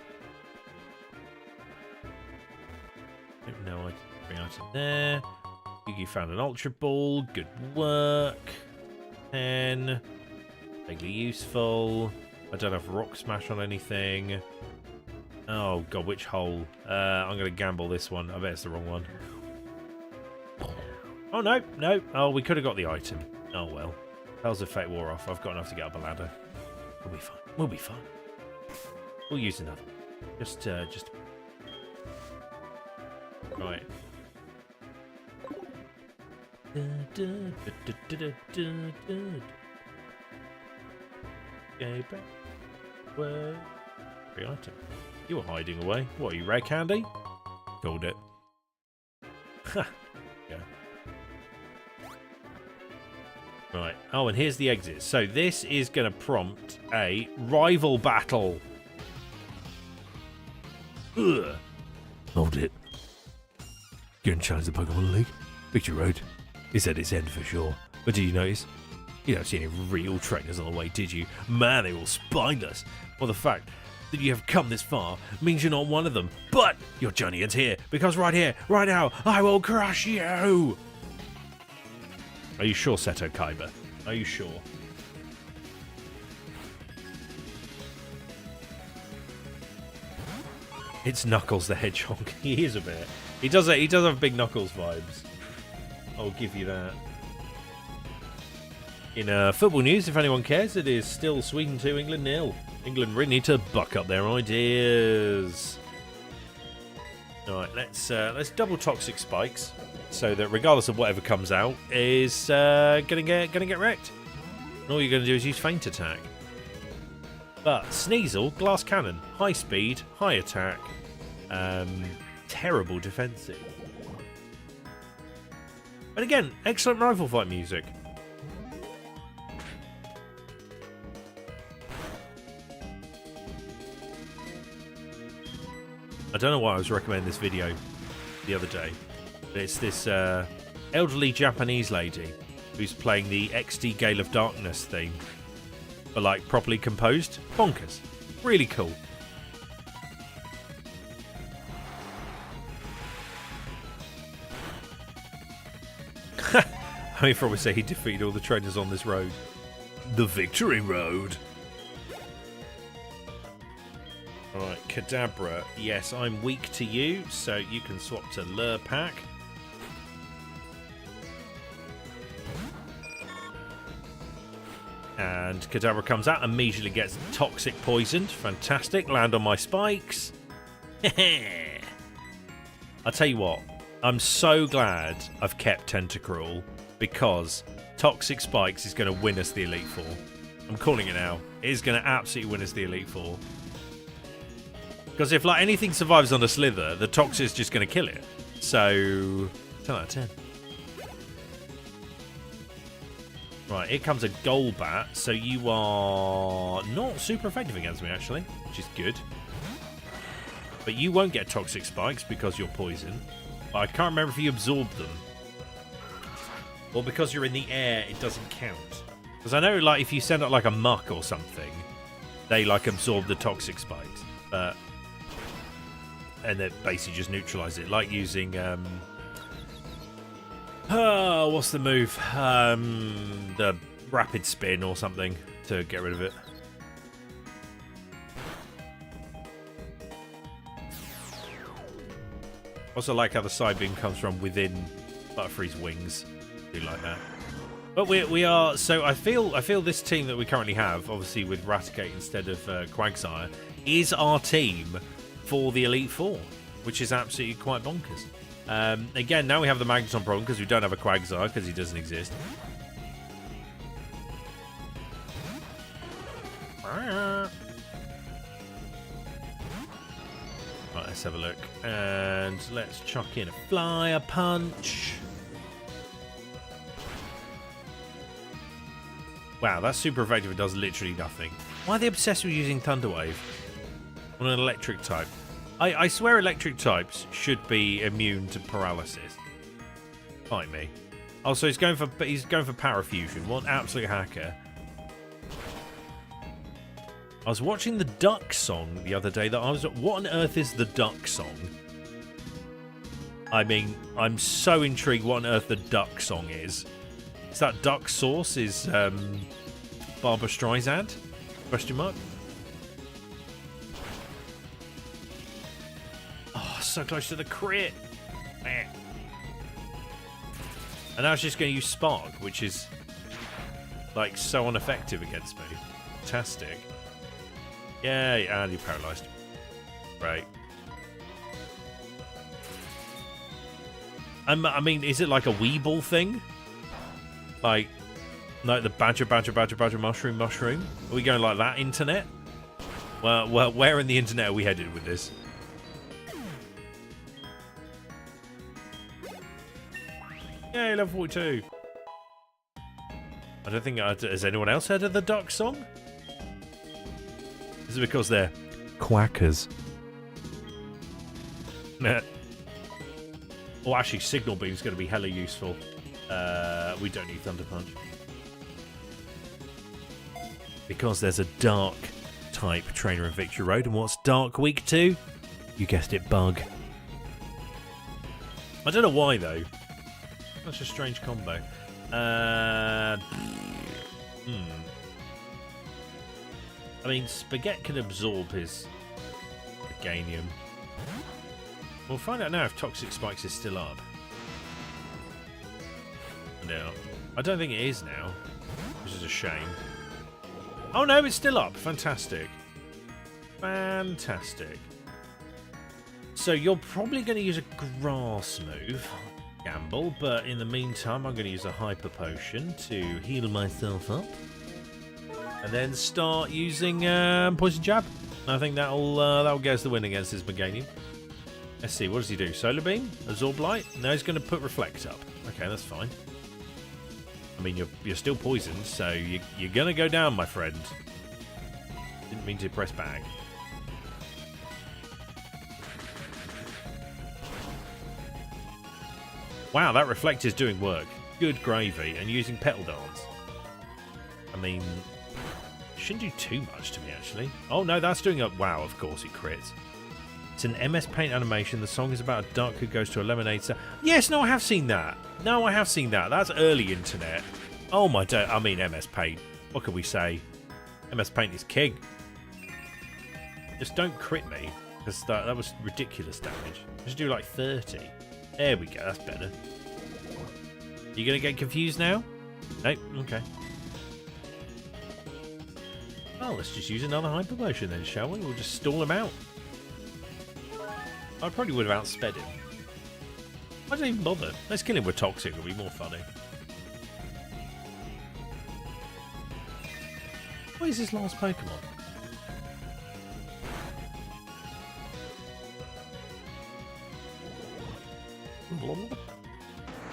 No, I bring item there. You found an Ultra Ball. Good work. 10. Vaguely useful. I don't have Rock Smash on anything. Oh, God, which hole? I'm going to gamble this one. I bet it's the wrong one. Oh, no, no. Oh, we could have got the item. Oh, well. Hell's Effect wore off. I've got enough to get up a ladder. We'll be fine. We'll be fine. We'll use another. Just. Right. Okay, back. Where? Free item. You were hiding away. What are you, rare candy? Called it. Ha! Yeah. Right. Oh, and here's the exit. So this is going to prompt a rival battle. Ugh. Hold it. You're going to challenge the Pokemon League? Victory Road is at its end for sure. But did you notice? You don't see any real trainers on the way, did you? Man, they were spineless. Well, the fact that you have come this far means you're not one of them. But your journey ends here, because right here, right now, I will crush you! Are you sure, Seto Kaiba? Are you sure? It's Knuckles the Hedgehog. He is a bit. He does have big Knuckles vibes. I'll give you that. In football news, if anyone cares, it is still Sweden 2, England 0. England really need to buck up their ideas. All right, let's double Toxic Spikes, so that regardless of whatever comes out, is gonna get wrecked. And all you're gonna do is use Feint Attack. But Sneasel, Glass Cannon, high speed, high attack, terrible defensive. And again, excellent rifle fight music. I don't know why I was recommending this video the other day, but it's this elderly Japanese lady who's playing the XD Gale of Darkness theme, but like properly composed. Bonkers. Really cool. I mean, probably say he defeated all the trainers on this road. The Victory Road. Alright, Kadabra. Yes, I'm weak to you, so you can swap to Lurpak. And Kadabra comes out, immediately gets toxic poisoned. Fantastic. Land on my spikes. I'll tell you what, I'm so glad I've kept Tentacruel, because Toxic Spikes is going to win us the Elite Four. I'm calling it now. It is going to absolutely win us the Elite Four. Because if like anything survives on a Slither, the Toxic is just going to kill it. So, 10 out of 10. Right, here comes a Golbat. So you are not super effective against me, actually, which is good. But you won't get Toxic Spikes because you're poison. But I can't remember if you absorb them. Or because you're in the air, it doesn't count. Because I know, like, if you send out like a Muck or something, they like absorb the Toxic Spikes. But and they basically just neutralize it, like using what's the move? The Rapid Spin or something to get rid of it. Also like how the side beam comes from within Butterfree's wings. Do like that. But we are, so I feel this team that we currently have, obviously with Raticate instead of Quagsire, is our team for the Elite Four, which is absolutely quite bonkers. Again, now we have the Magneton problem because we don't have a Quagsire because he doesn't exist. Right, let's have a look. And let's chuck in a Flyer Punch. Wow, that's super effective. It does literally nothing. Why are they obsessed with using Thunder Wave on an electric type? I swear electric types should be immune to paralysis. Fight me. Oh, so he's going for Power Fusion. What an absolute hacker. I was watching the Duck song the other day. What on earth is the Duck song? I mean, I'm so intrigued what on earth the Duck song is. Is that Duck Sauce? Is Barbara Streisand? Question mark? Oh, so close to the crit. And now it's just going to use Spark, which is like so ineffective against me. Fantastic. Yay, and you're paralyzed. Right. I mean, is it like a Weeble thing? Like the badger, mushroom? Are we going like that, internet? Well, where in the internet are we headed with this? Yay, level 42. I don't think... has anyone else heard of the Duck song? Is it because they're quackers? Nah. Oh, actually, Signal Beam's going to be hella useful. We don't need Thunder Punch. Because there's a Dark type trainer in Victory Road. And what's Dark weak to? You guessed it, Bug. I don't know why, though. That's a strange combo. I mean, Spaghetti can absorb his Meganium. We'll find out now if Toxic Spikes is still up. No. I don't think it is now, which is a shame. Oh no, it's still up. Fantastic. Fantastic. So you're probably going to use a Grass move. Gamble, but in the meantime I'm going to use a Hyper Potion to heal myself up. And then start using Poison Jab. I think that'll get us the win against this Meganium. Let's see, what does he do? Solar Beam? Absorb Light? No, he's going to put Reflect up. Okay, that's fine. I mean, you're still poisoned, so you're going to go down, my friend. Didn't mean to press bag. Wow, that Reflect is doing work. Good gravy. And using Petal Dance. I mean, shouldn't do too much to me, actually. Oh, no, that's doing a... Wow, of course it crits. It's an MS Paint animation. The song is about a duck who goes to a lemonade stand. Yes, no, I have seen that. No, I have seen that. That's early internet. Oh, my day. I mean, MS Paint. What can we say? MS Paint is king. Just don't crit me. Because that was ridiculous damage. I should do like 30. There we go, that's better. You gonna get confused now? Nope, okay. Well, let's just use another Hyper Potion then, shall we? We'll just stall him out. I probably would have outsped him. I don't even bother. Let's kill him with Toxic, it'll be more funny. What is his last Pokemon?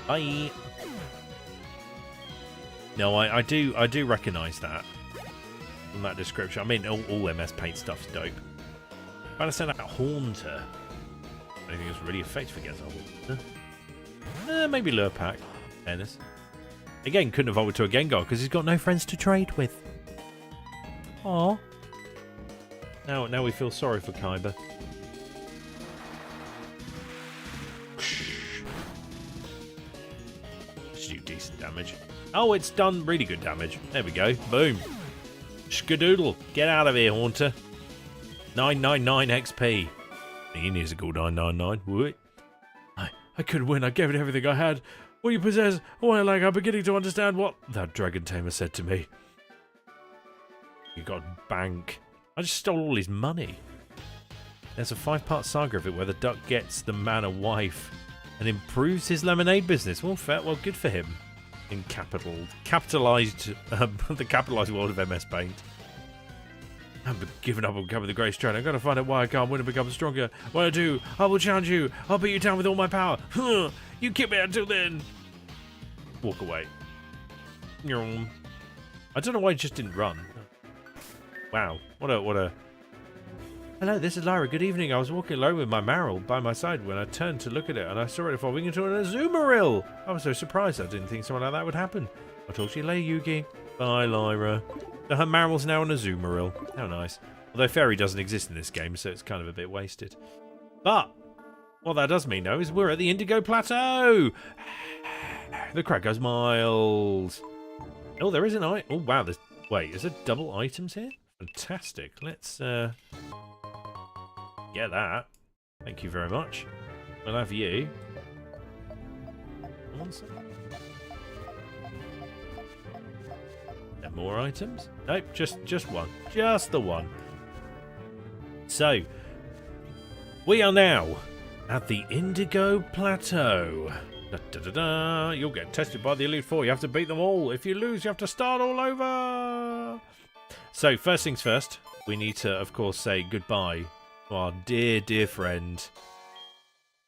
Bye. No, I do recognise that from that description. I mean, all MS Paint stuff's dope. If I'd have sent out Haunter, I think it was really effective against a Haunter. Maybe Lurpak. Fairness. Again, couldn't evolve to a Gengar because he's got no friends to trade with. Aww. Now we feel sorry for Kaiba. Decent damage. Oh, it's done really good damage. There we go. Boom. Skadoodle. Get out of here, Haunter. 999 XP. He needs a cool 999. Would I couldn't win. I gave it everything I had. What you possess, what I like, I'm beginning to understand what that Dragon Tamer said to me. You got bank. I just stole all his money. There's a 5-part saga of it where the duck gets the man a wife and improves his lemonade business. Well, fair. Well, good for him. In capitalized, the capitalized world of MS Paint. I'm giving up on becoming the greatest trainer. I'm going to find out why I can't win and become stronger. What I do, I will challenge you. I'll beat you down with all my power. You keep me until then. Walk away. I don't know why I just didn't run. Wow. What a... Hello, this is Lyra. Good evening. I was walking alone with my Marill by my side when I turned to look at it, and I saw it evolving into an Azumarill. I was so surprised. I didn't think something like that would happen. I'll talk to you later, Yugi. Bye, Lyra. So her Marill's now an Azumarill. How nice. Although Fairy doesn't exist in this game, so it's kind of a bit wasted. But what that does mean, though, is we're at the Indigo Plateau. The crowd goes miles. Oh, there is an item. Oh, wow. Wait, is there double items here? Fantastic. Let's get that. Thank you very much. We'll have you. One second. There more items? Nope, just one. Just the one. So, we are now at the Indigo Plateau. Da, da, da, da. You'll get tested by the Elite Four. You have to beat them all. If you lose, you have to start all over. So, first things first, we need to, of course, say goodbye to our dear, dear friend,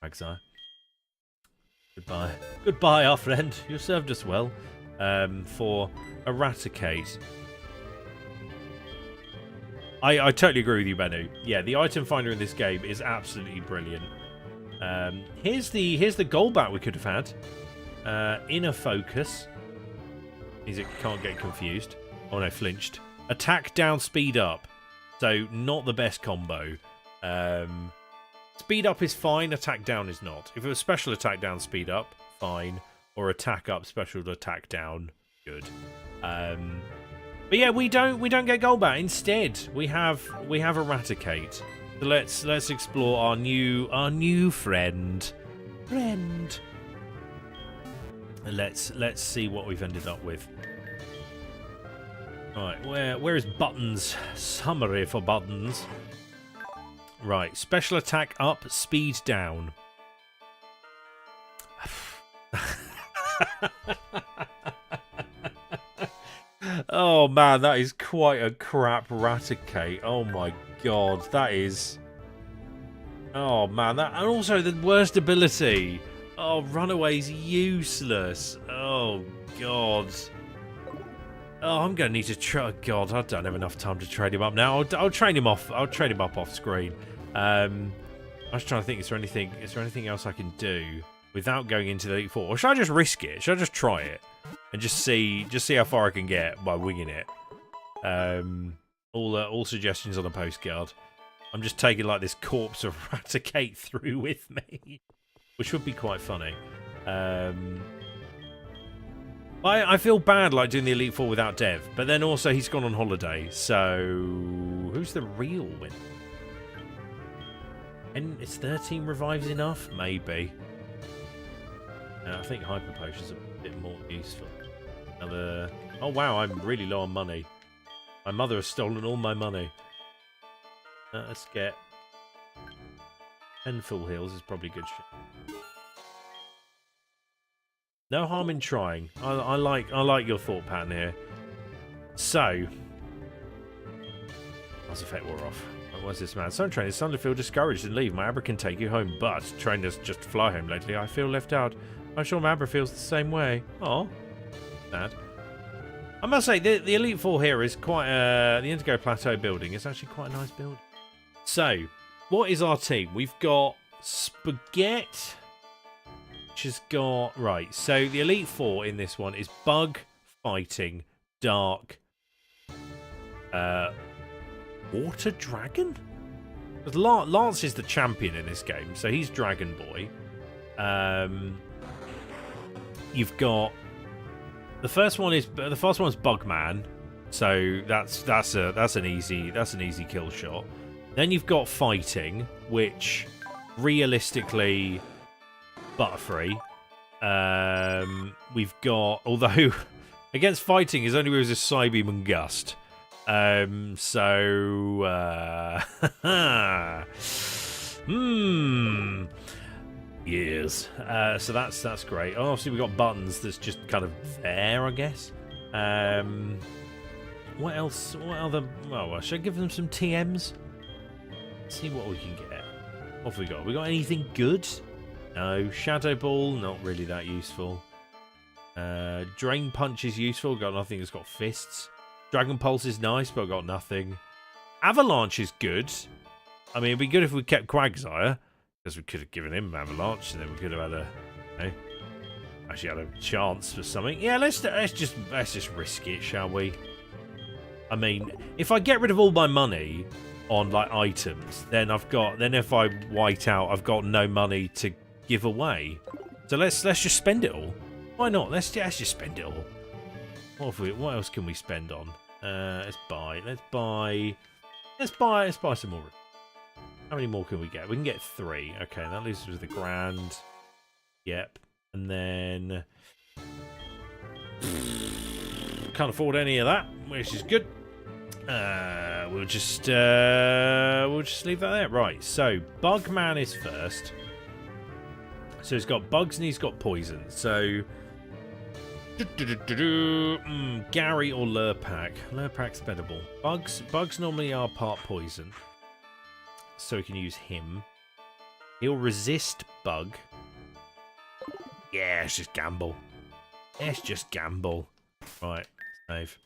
Magzai. Goodbye. Goodbye, our friend. You served us well. For Eradicate. I totally agree with you, Bennu. Yeah, the item finder in this game is absolutely brilliant. Here's the Golbat we could have had. Inner Focus. It can't get confused. Oh no, flinched. Attack down, speed up. So not the best combo. Speed up is fine. Attack down is not. If it was special attack down, speed up, fine. Or attack up, special attack down, good. But yeah, we don't get Golbat. Instead, we have Eradicate. So let's explore our new friend. Let's see what we've ended up with. Right, where is Buttons? Summary for Buttons. Right, special attack up, speed down. Oh man, that is quite a crap Raticate. Oh my god, that is... Oh man, and also the worst ability. Oh, Runaway's useless. Oh god. Oh, I'm gonna need to try. God, I don't have enough time to trade him up now. I'll train him off. I'll trade him up off screen. I was trying to think. Is there anything else I can do without going into the Elite Four? Or should I just risk it? Should I just try it and just see how far I can get by winging it? All suggestions on a postcard. I'm just taking like this corpse of Raticate through with me, which would be quite funny. I feel bad like doing the Elite Four without Dev, but then also he's gone on holiday, so who's the real winner? And is 13 revives enough? Maybe. I think Hyper Potion's a bit more useful. Another... Oh wow, I'm really low on money. My mother has stolen all my money. Let's get 10 full heals is probably good shit. No harm in trying. I like your thought pattern here. So, Mass Effect wore off. What's this man? Some trainers suddenly feel discouraged and leave. My Abra can take you home, but trainers just fly home lately. I feel left out. I'm sure my Abra feels the same way. Oh, sad. I must say, the Elite Four here is quite the Indigo Plateau building is actually quite a nice building. So, what is our team? We've got Spaghetti. Which has got... Right, so the Elite Four in this one is Bug, Fighting, Dark, Water Dragon? Lance is the champion in this game, so he's Dragon Boy. You've got... The first one's Bugman, so that's an easy kill shot. Then you've got Fighting, which realistically... Butterfree. We've got, although against Fighting his only moves is Psybeam and Gust. Yes. So that's great. Oh, obviously we've got Buttons that's just kind of there, I guess. What else? What other... Well, should I give them some TMs? Let's see what we can get. What have we got? We got anything good? No. Shadow Ball, not really that useful. Drain Punch is useful. Got nothing that's got fists. Dragon Pulse is nice, but I've got nothing. Avalanche is good. I mean, it'd be good if we kept Quagsire, because we could have given him Avalanche, and then we could have had a... You know, actually had a chance for something. Yeah, let's just risk it, shall we? I mean, if I get rid of all my money on like items, then if I white out, I've got no money to give away. So let's just spend it all. Why not? Let's just spend it all. What else can we spend on? Let's buy some more. How many more can we get? We can get 3. Okay, that leaves us with the grand. Yep. And then can't afford any of that, which is good. We'll just leave that there. Right, so Bugman is first. So he's got bugs and he's got poison. So Gary or Lurpak. Lurpak's bettable. Bugs normally are part poison. So we can use him. He'll resist bug. Yeah, it's just gamble. It's just gamble. Right, save.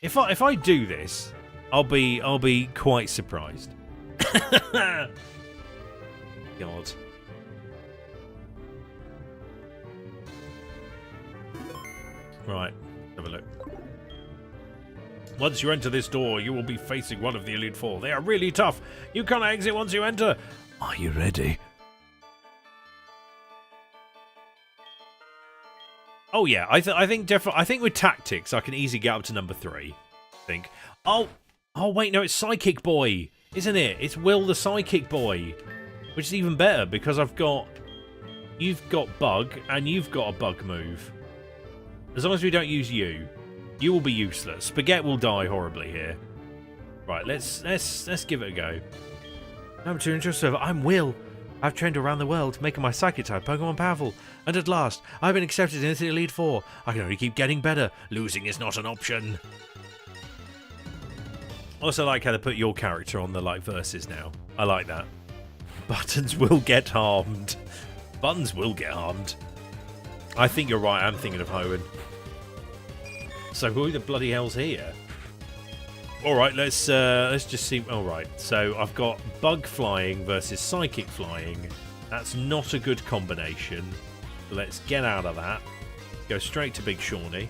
If I do this, I'll be quite surprised. God. Right, have a look. Once you enter this door, you will be facing one of the Elite Four. They are really tough. You can't exit once you enter. Are you ready? Oh yeah, I think definitely. I think with tactics, I can easily get up to number 3. I think. Oh wait, no, it's Psychic Boy, isn't it? It's Will the Psychic Boy, which is even better because you've got Bug and you've got a Bug move. As long as we don't use you will be useless. Spaghetti will die horribly here. Right, let's give it a go. Number 2 intro server. I'm Will. I've trained around the world, making my Psychic type Pokemon powerful. And at last, I've been accepted into the Elite Four. I can only keep getting better. Losing is not an option. Also like how they put your character on the verses now. I like that. Buttons will get harmed. Buttons will get harmed. I think you're right. I'm thinking of Hoenn. So who the bloody hell's here? All right, let's just see. All right, so I've got Bug Flying versus Psychic Flying. That's not a good combination. Let's get out of that. Go straight to Big Shawnee.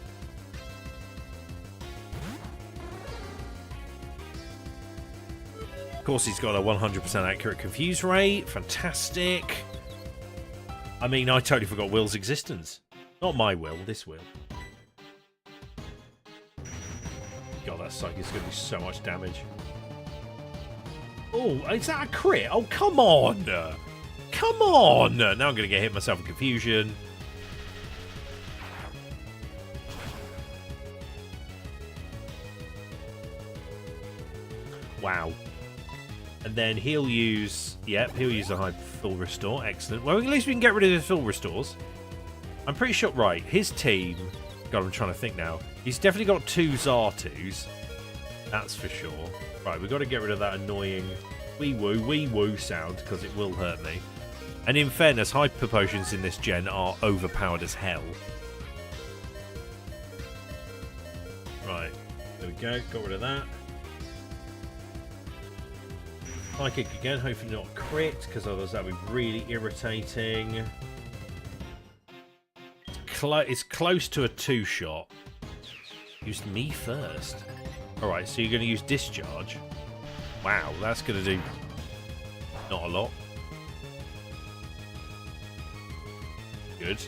Of course, he's got a 100% accurate confuse rate. Fantastic. I mean, I totally forgot Will's existence. Not my Will, this Will. God, that Psychic's going to do so much damage. Oh, is that a crit? Oh, come on! Come on! Now I'm going to get hit myself in confusion. Wow. And then he'll use... Yep, he'll use a high full restore. Excellent. Well, at least we can get rid of his full restores. I'm pretty sure... Right, his team... God, I'm trying to think now. He's definitely got 2 Zartus. That's for sure. Right, we've got to get rid of that annoying wee woo sound, because it will hurt me. And in fairness, Hyper Potions in this gen are overpowered as hell. Right, there we go. Got rid of that. Psychic again, hopefully not crit, because otherwise that would be really irritating. It's close to a 2-shot. Use me first. Alright, so you're going to use Discharge. Wow, that's going to do not a lot. Good.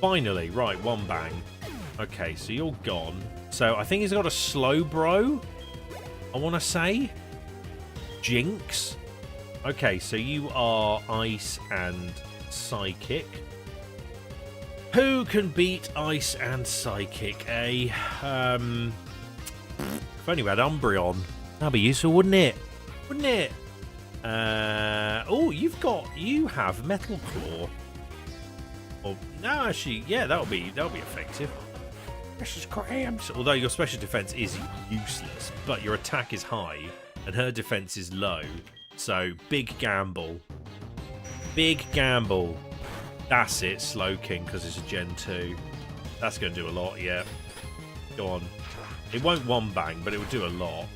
Finally, right, 1 bang. Okay, so you're gone. So I think he's got a slow bro, I want to say. Jinx. Okay, so you are Ice and Psychic. Who can beat Ice and Psychic, eh? If only we had Umbreon. That'd be useful, wouldn't it? Wouldn't it? Oh, you have Metal Claw. Oh, no, actually, yeah, that'll be effective. Precious Cramps. Although your special defense is useless, but your attack is high and her defense is low. So big gamble. Big gamble. That's it, Slow King, because it's a Gen 2. That's going to do a lot, yeah. Go on. It won't one bang, but it will do a lot.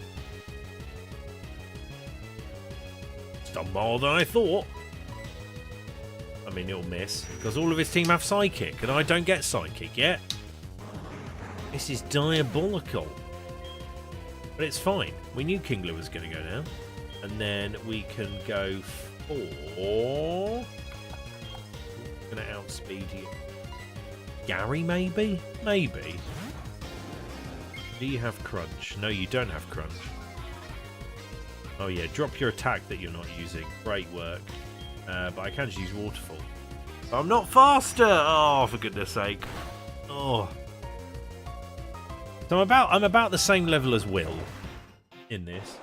It's done more than I thought. I mean, it'll miss, because all of his team have Psychic, and I don't get Psychic yet. This is diabolical. But it's fine. We knew King Lou was going to go now. And then we can go for... Going to outspeed you. Gary, maybe? Maybe. Do you have Crunch? No, you don't have Crunch. Oh, yeah. Drop your attack that you're not using. Great work. But I can just use Waterfall. I'm not faster! Oh, for goodness sake. Oh. So I'm about the same level as Will in this.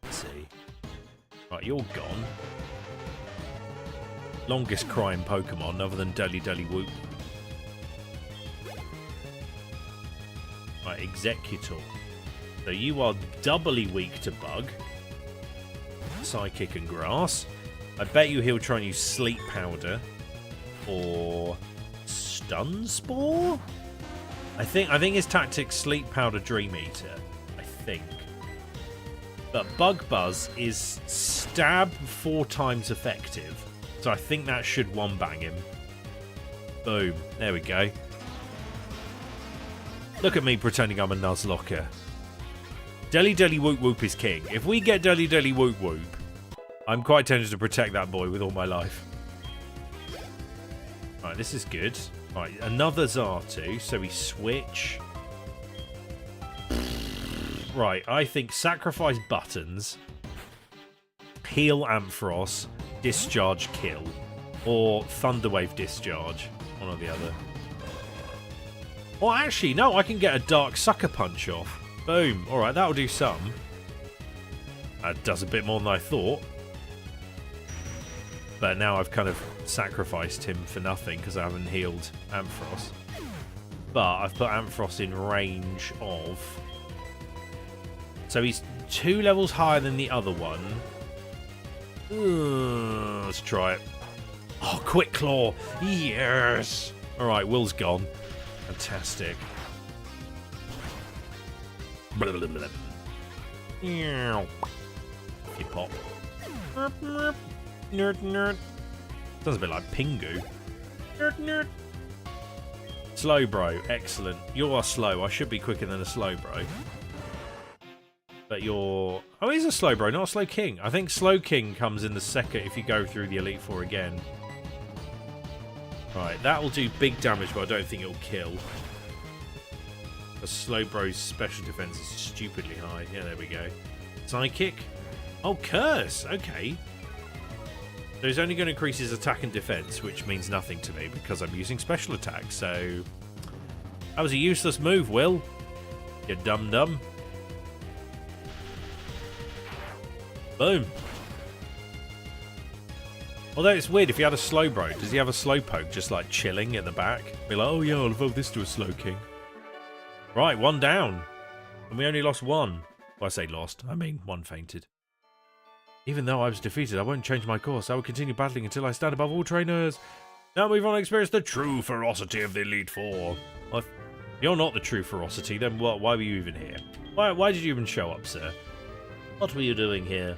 Let's see. Right, you're gone. Longest crying Pokemon other than Deli Deli Whoop. Right, Executor. So you are doubly weak to Bug, Psychic and Grass. I bet you he'll try and use Sleep Powder or Stun Spore. I think his tactic's Sleep Powder, Dream Eater. I think. But Bug Buzz is stab 4 times effective. So I think that should one bang him. Boom. There we go. Look at me pretending I'm a Nuzlocke. Deli Deli Whoop Whoop is king. If we get Deli Deli Whoop Whoop, I'm quite tempted to protect that boy with all my life. Right, this is good. Right, another Zartu, so we switch. Right, I think sacrifice Buttons, heal Ampharos, discharge kill, or Thunderwave discharge, one or the other. Well, actually, no, I can get a Dark Sucker Punch off. Boom. Alright, that'll do some. That does a bit more than I thought. But now I've kind of sacrificed him for nothing because I haven't healed Ampharos. But I've put Ampharos in range of... So he's 2 levels higher than the other one. Let's try it. Oh, Quick Claw. Yes. Alright, Will's gone. Fantastic. You pop. Nerd, nerd. Sounds a bit like Pingu. Nerd, nerd. Slow Bro, excellent. You are slow. I should be quicker than a Slow Bro. But you're... Oh, he's a Slow Bro, not a Slow King. I think Slow King comes in the second if you go through the Elite Four again. Right, that will do big damage, but I don't think it'll kill. The Slow Bro's special defense is stupidly high. Yeah, there we go. Psychic. Oh, Curse. Okay. So he's only going to increase his attack and defense, which means nothing to me because I'm using special attack. So that was a useless move, Will. You dum-dum. Boom. Although it's weird, if he had a Slow Bro, does he have a Slowpoke just like chilling at the back? Be like, oh yeah, I'll evolve this to a Slow King. Right, 1 down. And we only lost 1. Well, I say lost, I mean 1 fainted. Even though I was defeated, I won't change my course. I will continue battling until I stand above all trainers. Now we've on experience the true ferocity of the Elite Four. Well, if you're not the true ferocity, then what? Why were you even here? Why did you even show up, sir? What were you doing here?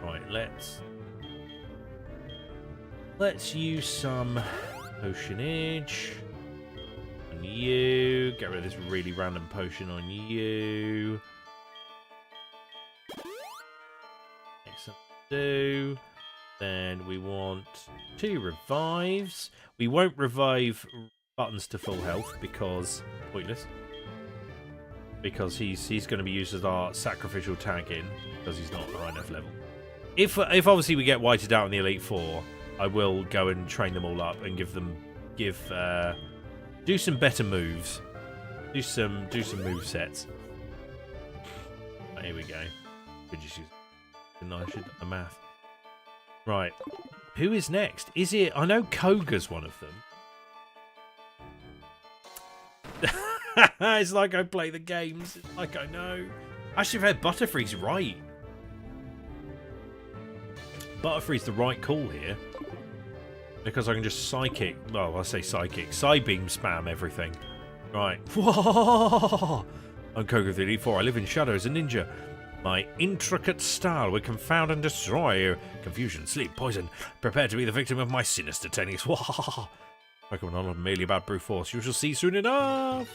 Right, let's use some potionage on you. Get rid of this really random potion on you. Excellent. Do. Then we want 2 revives. We won't revive Buttons to full health because pointless. Because he's going to be used as our sacrificial tag in because he's not high enough level. If obviously we get whited out in the Elite Four, I will go and train them all up and do some better moves. Do some move sets. Right, here we go. Good use. Didn't I? Should the math. Right. Who is next? Is it... I know Koga's one of them. It's like I play the games. It's like I know. Actually, I've heard Butterfree's right. Butterfree's the right call here. Because I can just psychic... Well, I say psychic. Psybeam spam everything. Right. Whoa! I'm Koga 3D4. I live in shadow as a ninja. My intricate style will confound and destroy. Confusion, sleep, poison. Prepare to be the victim of my sinister techniques. Pokemon are not merely about brute force. You shall see soon enough.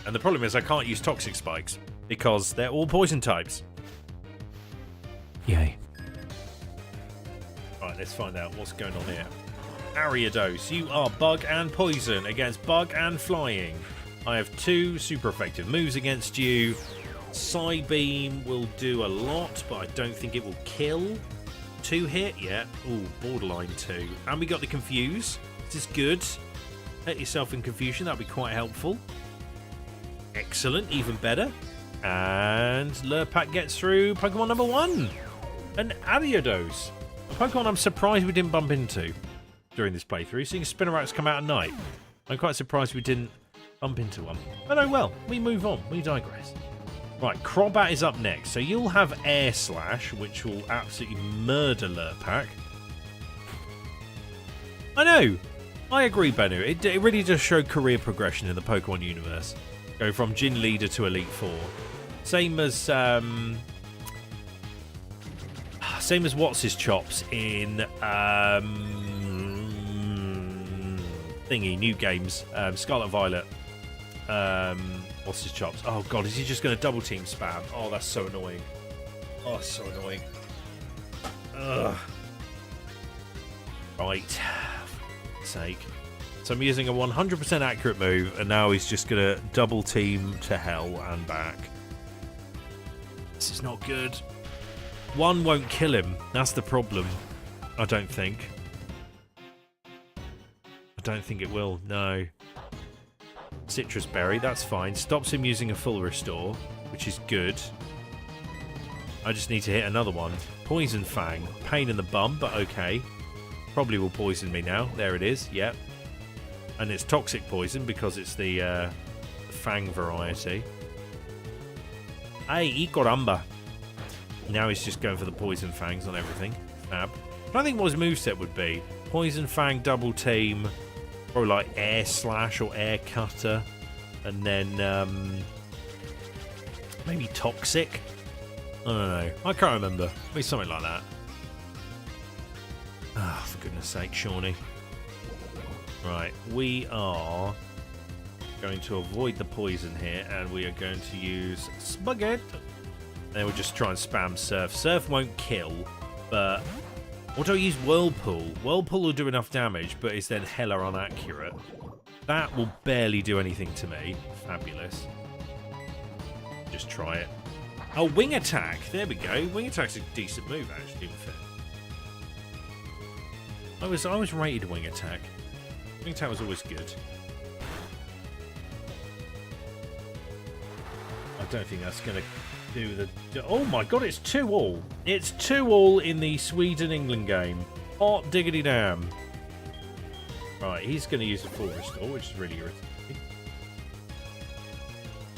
And the problem is I can't use toxic spikes because they're all poison types. Yay. Right, let's find out what's going on here. Ariados, you are bug and poison against bug and flying. I have 2 super effective moves against you. Psybeam will do a lot, but I don't think it will kill. 2 hit, yeah. Ooh, borderline 2. And we got the Confuse. This is good. Let yourself in confusion, that'll be quite helpful. Excellent, even better. And Lurpak gets through Pokemon number 1. An Ariados. A Pokemon I'm surprised we didn't bump into during this playthrough. Seeing Spinarak's come out at night, I'm quite surprised we didn't bump into one. But oh well, we move on. We digress. Right, Crobat is up next. So you'll have Air Slash, which will absolutely murder Lurpak. I know. I agree, Bennu. It really does show career progression in the Pokemon universe. Go from Gym Leader to Elite Four. Same as What's His Chops in thingy New Games, Scarlet Violet. What's his chops? Oh god, is he just going to double team spam? Oh, that's so annoying. Oh, it's so annoying. Ugh. Right. For sake. So I'm using a 100% accurate move, and now he's just going to double team to hell and back. This is not good. 1 won't kill him. That's the problem. I don't think. I don't think it will. No. Citrus Berry, that's fine. Stops him using a full restore, which is good. I just need to hit another one. Poison Fang. Pain in the bum, but okay. Probably will poison me now. There it is. Yep. And it's toxic poison because it's the Fang variety. Hey, Ikoramba. Now he's just going for the Poison Fangs on everything. Fab. I don't think what his moveset would be. Poison Fang, double team, or like Air Slash or Air Cutter, and then maybe Toxic. I don't know. I can't remember. Maybe something like that. Ah, oh, for goodness sake, Shawnee. Right, we are going to avoid the poison here, and we are going to use Spaghetti. Then we'll just try and spam Surf. Surf won't kill, but what do I use? Whirlpool. Whirlpool will do enough damage, but is then hella inaccurate. That will barely do anything to me. Fabulous. Just try it. Oh, Wing Attack. There we go. Wing Attack's a decent move, actually. I was rated Wing Attack. Wing Attack was always good. I don't think that's going to do the... Oh my god, it's 2-all. It's 2-all in the Sweden-England game. Hot diggity damn. Right, he's going to use a full restore, which is really irritating.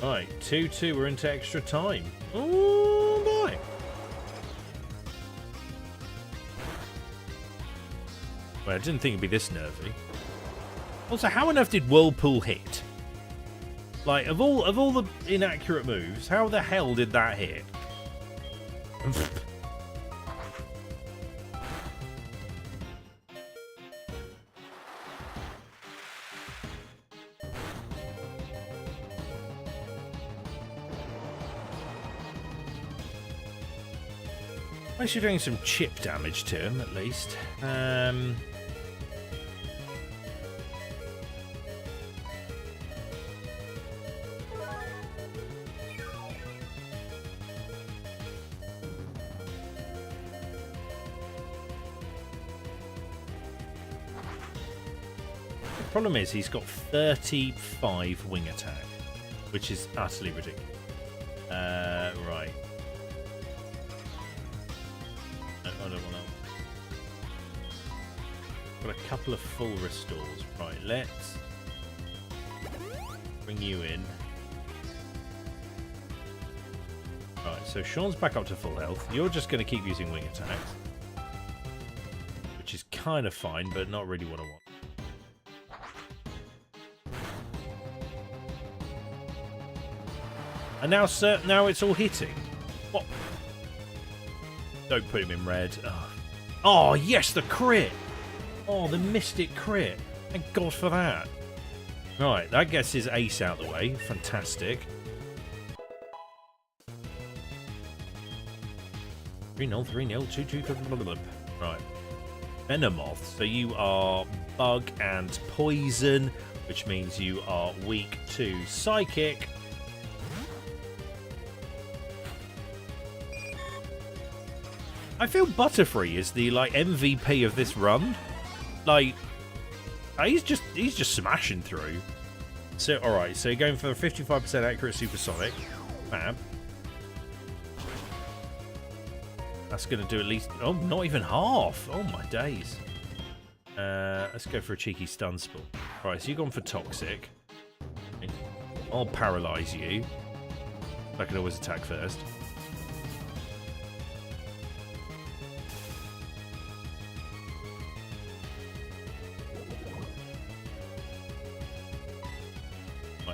Right, 2-2, we're into extra time. Oh boy. Well, I didn't think it'd be this nervy. Also, how on earth did Whirlpool hit? Like, of all the inaccurate moves, how the hell did that hit? At least you're doing some chip damage to him, at least. Problem is, he's got 35 wing attack, which is utterly ridiculous. Right. don't want to. Got a couple of full restores. Right, let's bring you in. Right, so Sean's back up to full health. You're just going to keep using wing attacks, which is kind of fine, but not really what I want. And now, sir, now it's all hitting. What? Don't put him in red. Oh, yes, the crit. Oh, the Mystic crit. Thank God for that. Right, that gets his ace out of the way. Fantastic. 3-0, 3-0, 2-2. Right. Venomoth. So you are bug and poison, which means you are weak to psychic. I feel Butterfree is the MVP of this run. He's just smashing through. So alright, so you're going for a 55% accurate supersonic. Fab. That's gonna do at least not even half. Oh my days. Let's go for a cheeky stun spell. Right, so you've gone for toxic. I'll paralyze you. I can always attack first.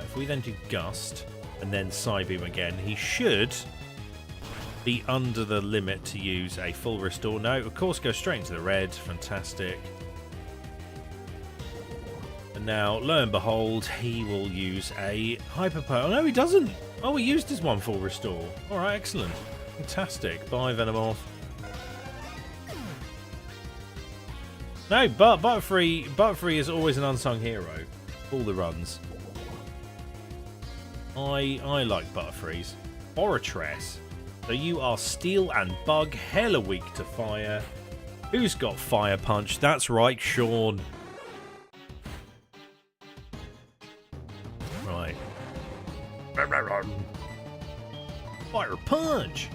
If we then do Gust and then Psybeam again, he should be under the limit to use a full restore. No, of course, go straight into the red. Fantastic. And now, lo and behold, he will use a Hyper Power. Oh, no, he doesn't. Oh, he used his one full restore. All right, excellent. Fantastic. Bye, Venomoth. No, but Butterfree is always an unsung hero. All the runs. I like Butterfrees. Fortress. So you are steel and bug, hella weak to fire. Who's got fire punch? That's right, Sean. Right. Fire punch.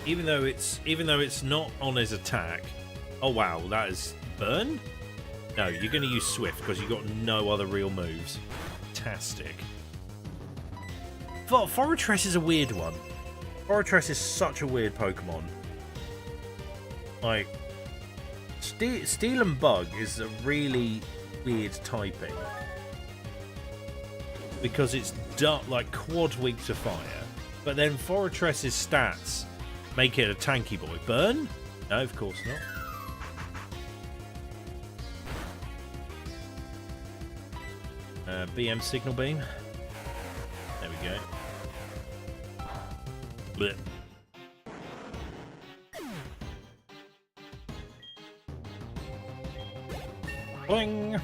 Even though it's not on his attack. Oh wow, that is burn? No, you're going to use Swift because you've got no other real moves. Fantastic. Fortress is a weird one. Fortress is such a weird Pokemon. Like, Steel and Bug is a really weird typing. Because it's like quad weak to fire. But then Fortress's stats make it a tanky boy. Burn? No, of course not. BM Signal Beam. There we go. Blech. Boing!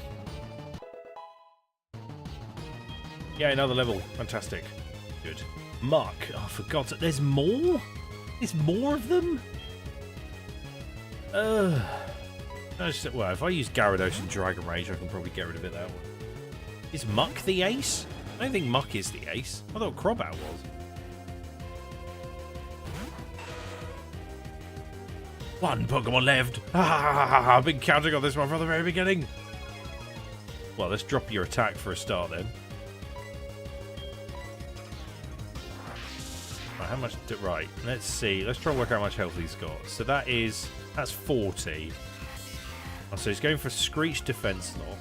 Yeah, another level. Fantastic. Good. Muck. Oh, for God's sake. There's more? There's more of them? Well, if I use Gyarados and Dragon Rage, I can probably get rid of it that way. Is Muck the ace? I don't think Muck is the ace. I thought Crobat was. One Pokemon left. I've been counting on this one from the very beginning. Well, let's drop your attack for a start then. Right, how much? Right, let's see. Let's try and work out how much health he's got. So that's 40. Oh, so he's going for Screech Defense Lock.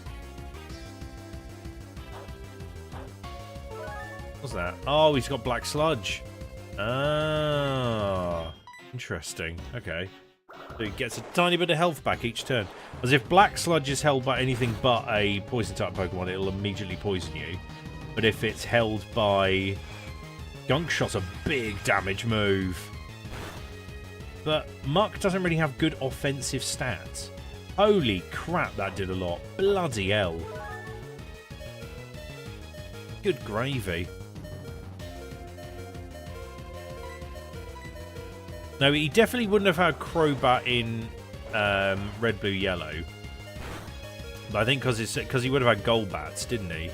What's that? Oh, he's got Black Sludge. Ah, interesting. Okay. So he gets a tiny bit of health back each turn. As if Black Sludge is held by anything but a poison-type Pokemon, it'll immediately poison you. But if it's held by Gunk Shot's a big damage move. But Muck doesn't really have good offensive stats. Holy crap, that did a lot. Bloody hell. Good gravy. No, he definitely wouldn't have had Crobat in Red, Blue, Yellow. But I think because he would have had Golbats, didn't he?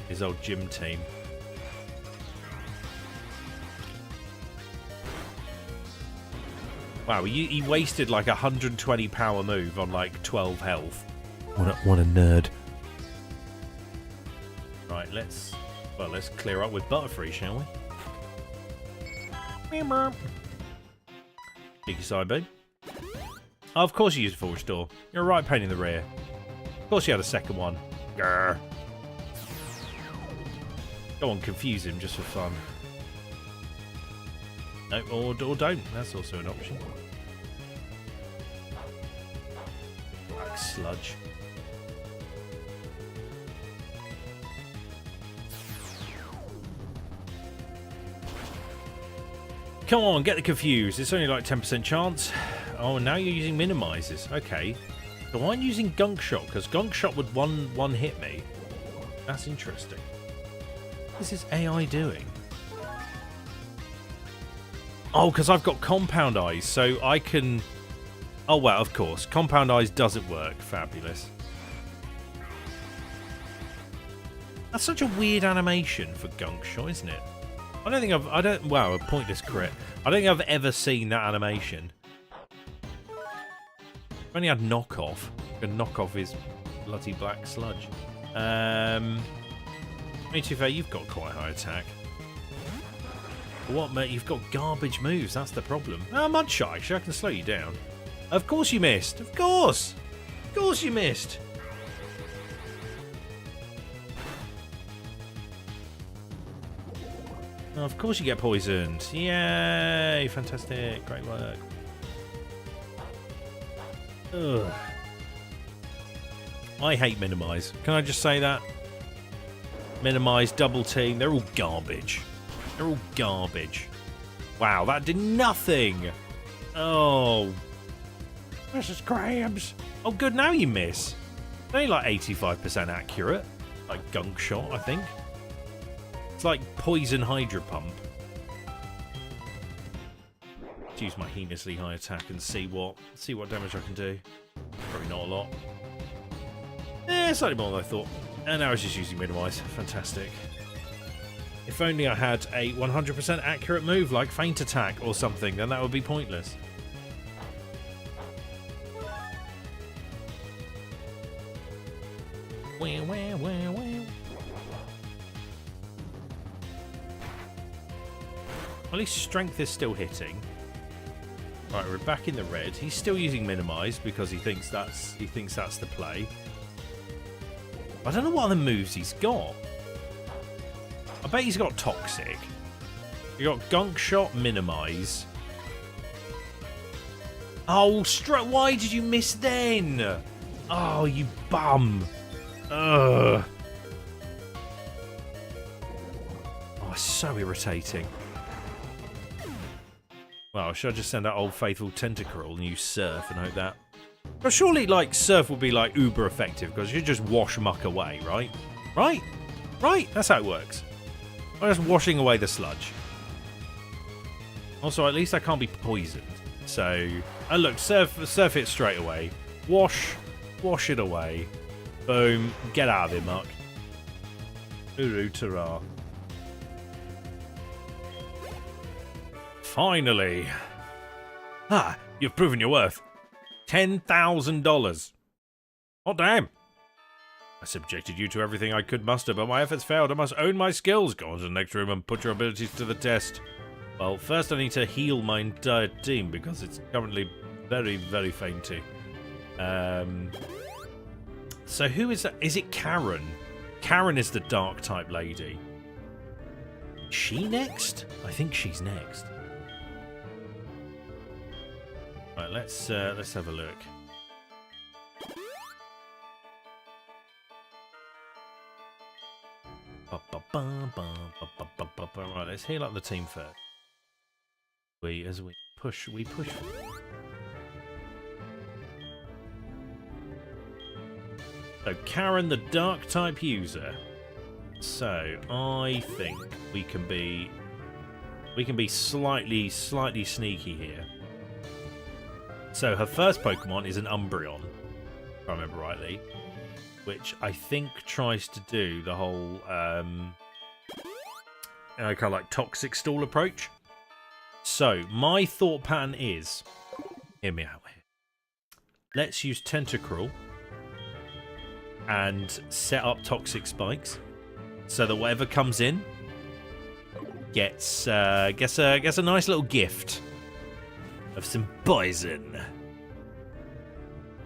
His old gym team. Wow, he wasted like 120 power move on like 12 health. What a nerd. Right, let's clear up with Butterfree, shall we? Cheeky side boo. Oh, of course you used full restore. You're a right pain in the rear. Of course you had a second one. Grr. Go on, confuse him just for fun. No, or don't. That's also an option. Black sludge. Come on, get the confused. It's only like 10% chance. Oh, now you're using minimizes. Okay. So why aren't you using Gunk Shot? Because Gunk Shot would one hit me. That's interesting. What is this AI doing? Oh, because I've got Compound Eyes, so I can... Oh, well, of course. Compound Eyes doesn't work. Fabulous. That's such a weird animation for Gunk Shot, isn't it? Wow, a pointless crit. I don't think I've ever seen that animation. I've only had knockoff. A knockoff is bloody black sludge. I mean, to be fair, you've got quite high attack. What, mate? You've got garbage moves. That's the problem. Ah, Mudshot, actually, I can slow you down. Of course you missed. Of course. Of course you missed. Oh, of course you get poisoned. Yay! Fantastic. Great work. Ugh. I hate Minimize. Can I just say that? Minimize, Double Team, they're all garbage. They're all garbage. Wow, that did nothing. Oh. Mrs. Krabs. Oh, good, now you miss. Only like 85% accurate. Like Gunk Shot, I think. It's like Poison Hydro Pump. Let's use my heinously high attack and see what damage I can do. Probably not a lot. Slightly more than I thought. And now I was just using Minimize. Fantastic. If only I had a 100% accurate move like Feint Attack or something, then that would be pointless. Wow, wow, wow, wow. At least Strength is still hitting. Right, we're back in the red. He's still using Minimize because he thinks that's the play. I don't know what other moves he's got. I bet he's got Toxic. You got Gunk Shot, Minimize. Oh, why did you miss then? Oh, you bum. Ugh. Oh, so irritating. Well, should I just send out Old Faithful Tentacruel and use Surf and hope that... But surely, like, Surf will be, like, uber effective because you just wash muck away, right? Right? Right? That's how it works. I'm just washing away the sludge. Also, at least I can't be poisoned. So, and look, surf it straight away. Wash it away. Boom. Get out of here, muck. Uru tara. Finally. Ah, you've proven your worth. $10,000. Oh, damn. I subjected you to everything I could muster, but my efforts failed. I must own my skills. Go on to the next room and put your abilities to the test. Well, first I need to heal my entire team because it's currently very, very fainty. So who is that? Is it Karen? Karen is the dark type lady. Is she next? I think she's next. Right, let's have a look. Right, let's heal up the team first. As we push. So Karen, the dark type user. So I think we can be slightly sneaky here. So her first Pokemon is an Umbreon, if I remember rightly, which I think tries to do the whole kind of like Toxic Stall approach. So my thought pattern is Hear me out here. Let's use Tentacruel and set up toxic spikes so that whatever comes in gets a nice little gift of some poison.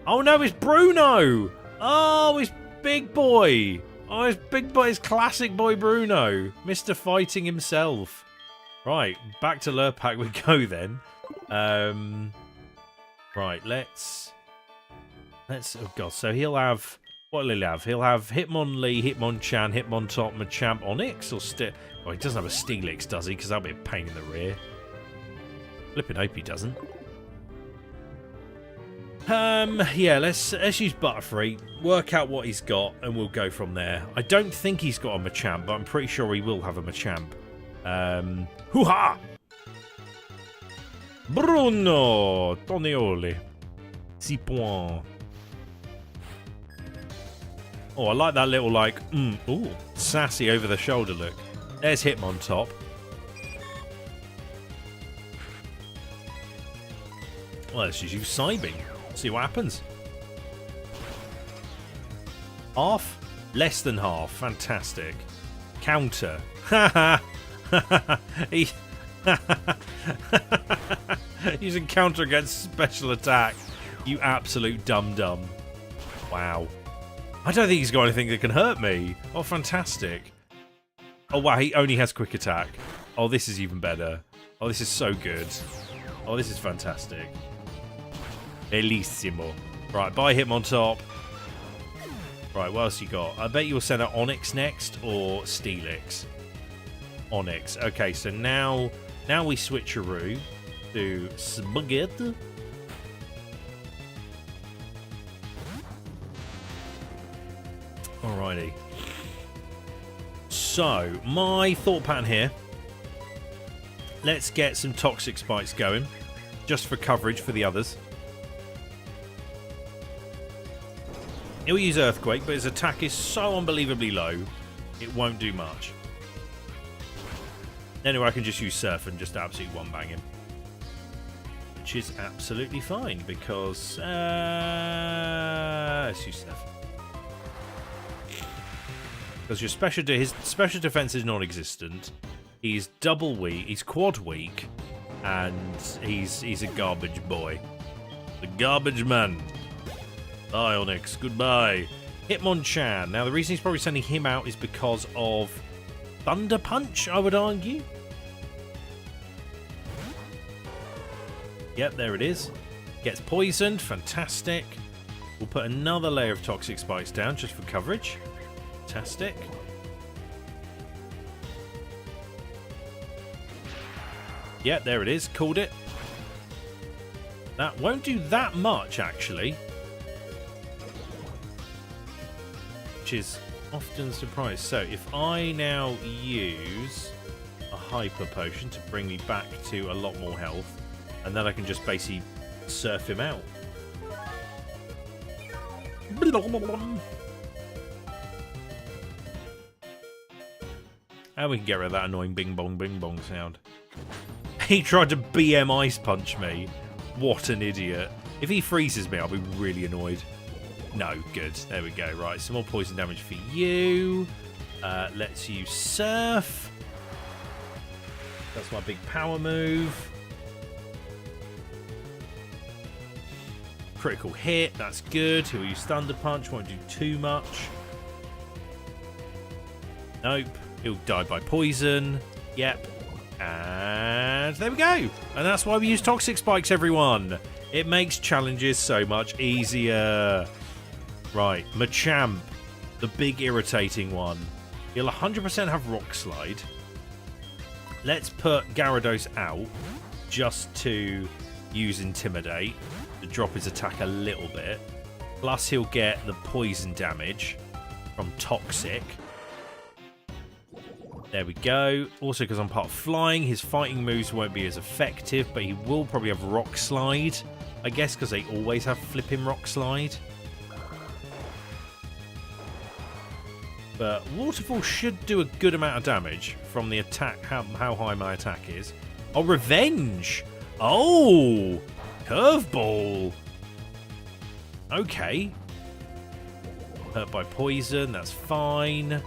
Oh no, it's Bruno! Oh, it's Big Boy! Oh, it's Big Boy, it's classic boy Bruno. Mr. Fighting himself. Right, back to Lurpak we go then. Right, let's... Oh god, so he'll have... What will he have? He'll have Hitmonlee, Hitmonchan, Hitmontop, Machamp, Onyx, or Oh, he doesn't have a Steelix, does he? Because that'll be a pain in the rear. Flippin' hope he doesn't. Yeah, let's use Butterfree, work out what he's got, and we'll go from there. I don't think he's got a Machamp, but I'm pretty sure he will have a Machamp. Hoo-ha! Bruno Tonioli. 6 points. Oh, I like that little, like, ooh, sassy over-the-shoulder look. There's Hitmontop. Well, let's just use Psybeam. See what happens. Half? Less than half. Fantastic. Counter. Haha. Using counter against special attack. You absolute dum-dum. Wow. I don't think he's got anything that can hurt me. Oh, fantastic. Oh, wow, he only has quick attack. Oh, this is even better. Oh, this is so good. Oh, this is fantastic. Bellissimo. Right, bye Hitmontop. Right, what else you got? I bet you'll send out Onyx next or Steelix. Onyx. Okay, so now we switcheroo to Spaghetti. Alrighty. So, my thought pattern here. Let's get some Toxic Spikes going. Just for coverage for the others. He'll use Earthquake, but his attack is so unbelievably low, it won't do much. Anyway, I can just use Surf and just absolutely one-bang him. Which is absolutely fine, because... let's use Surf. Because his special defense is non-existent. He's double weak, he's quad weak, and he's a garbage boy. The garbage man. Bye, Onyx. Goodbye. Hitmonchan. Now, the reason he's probably sending him out is because of Thunder Punch, I would argue. Yep, there it is. Gets poisoned. Fantastic. We'll put another layer of Toxic Spikes down just for coverage. Fantastic. Yep, there it is. Called it. That won't do that much, actually. Is often surprised. So if I now use a Hyper Potion to bring me back to a lot more health, and then I can just basically surf him out. And we can get rid of that annoying bing bong sound. He tried to BM Ice Punch me. What an idiot. If he freezes me, I'll be really annoyed. No, good. There we go. Right, some more poison damage for you. Let's use Surf. That's my big power move. Critical hit. That's good. He'll use Thunder Punch. Won't do too much. Nope. He'll die by poison. Yep. And there we go. And that's why we use Toxic Spikes, everyone. It makes challenges so much easier. Right, Machamp, the big irritating one. He'll 100% have Rock Slide. Let's put Gyarados out just to use Intimidate to drop his attack a little bit. Plus he'll get the poison damage from Toxic. There we go. Also, because I'm part flying, his fighting moves won't be as effective, but he will probably have Rock Slide, I guess, because they always have flipping Rock Slide. But Waterfall should do a good amount of damage from the attack, how high my attack is. Oh, Revenge! Oh! Curveball. Okay. Hurt by poison. That's fine.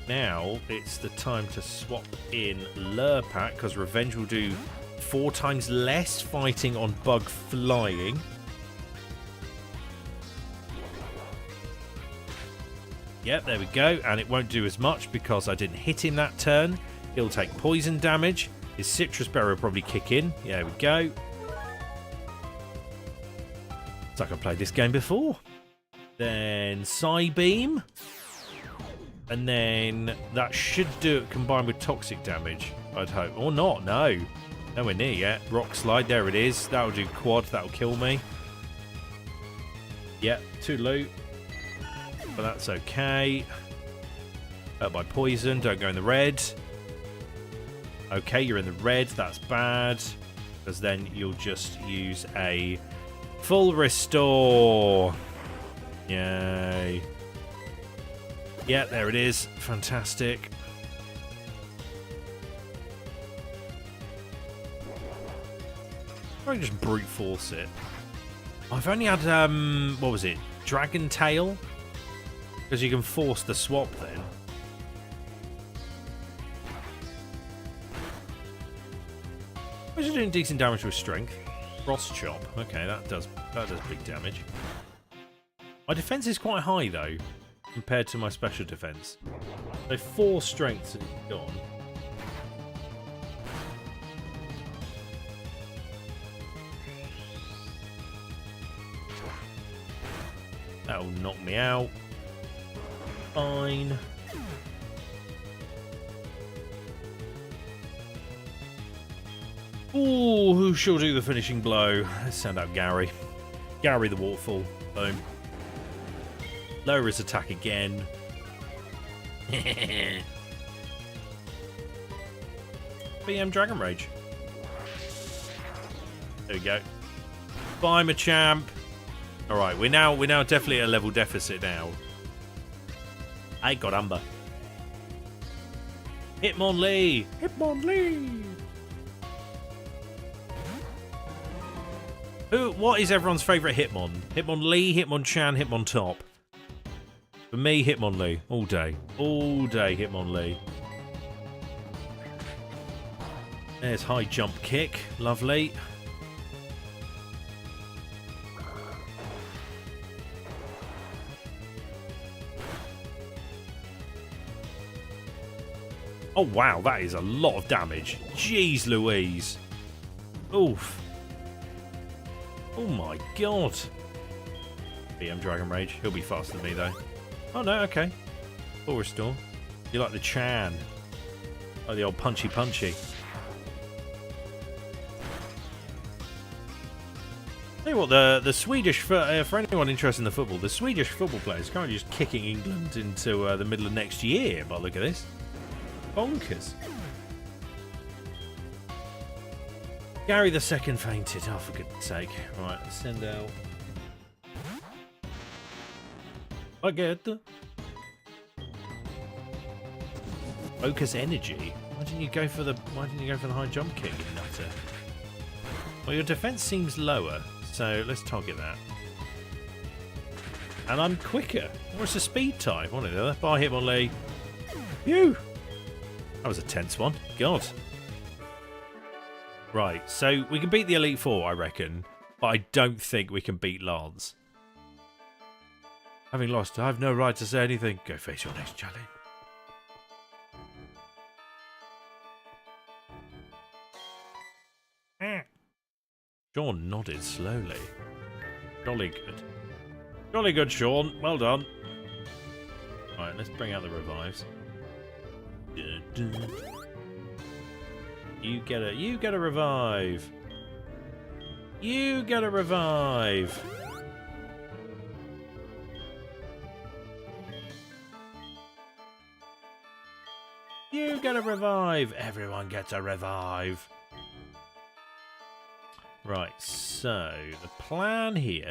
Now it's the time to swap in Lurpak, because Revenge will do 4 times less fighting on Bug flying. Yep, there we go. And it won't do as much because I didn't hit him that turn. He'll take poison damage. His Citrus Berry will probably kick in. Yeah, there we go. It's like I played this game before. Then Psybeam. And then that should do it combined with toxic damage, I'd hope. Or not, no. Nowhere near yet. Rock Slide, there it is. That'll do quad, that'll kill me. Yep, toodaloo. But that's okay. Hurt by poison, don't go in the red. Okay, you're in the red, that's bad. Because then you'll just use a full restore. Yay. Yeah, there it is. Fantastic. I'll just brute force it. I've only had, what was it? Dragon Tail? Because you can force the swap then. Which is doing decent damage with strength. Frost Chop. Okay, that does big damage. My defense is quite high though, compared to my special defense. So 4 strengths and gone. That'll knock me out. Fine. Ooh, who shall do the finishing blow? Let's send out Gary. Gary the Waterfall. Boom. Lower his attack again. BM Dragon Rage. There we go. Bye, Machamp. Alright, we're now definitely at a level deficit now. I got Umber. Hitmonlee! Hitmonlee! What is everyone's favourite Hitmon? Hitmonlee, Hitmonchan, Hitmontop. For me, Hitmonlee. All day. All day, Hitmonlee. There's high jump kick. Lovely. Oh, wow. That is a lot of damage. Jeez Louise. Oof. Oh, my God. BM Dragon Rage. He'll be faster than me, though. Oh, no. Okay. Full restore. You like the Chan. Oh, the old punchy. Tell you what, the Swedish, for anyone interested in the football, the Swedish football players are currently just kicking England into the middle of next year, by the look at this. Bonkers. Gary the second fainted. Oh, for goodness sake. Right, let's send out. Baguette. Focus energy. Why didn't you go for the high jump kick, you nutter? Well, your defense seems lower, so let's target that. And I'm quicker. What's the speed type? One or the other. Bye, Hitmonlee. Phew. That was a tense one. God. Right, so we can beat the Elite Four, I reckon, but I don't think we can beat Lance. Having lost, I have no right to say anything. Go face your next challenge. Sean nodded slowly. Jolly good. Jolly good, Sean. Well done. Right, let's bring out the revives. You get a revive. You get a revive. You get a revive. Everyone gets a revive. Right, so the plan here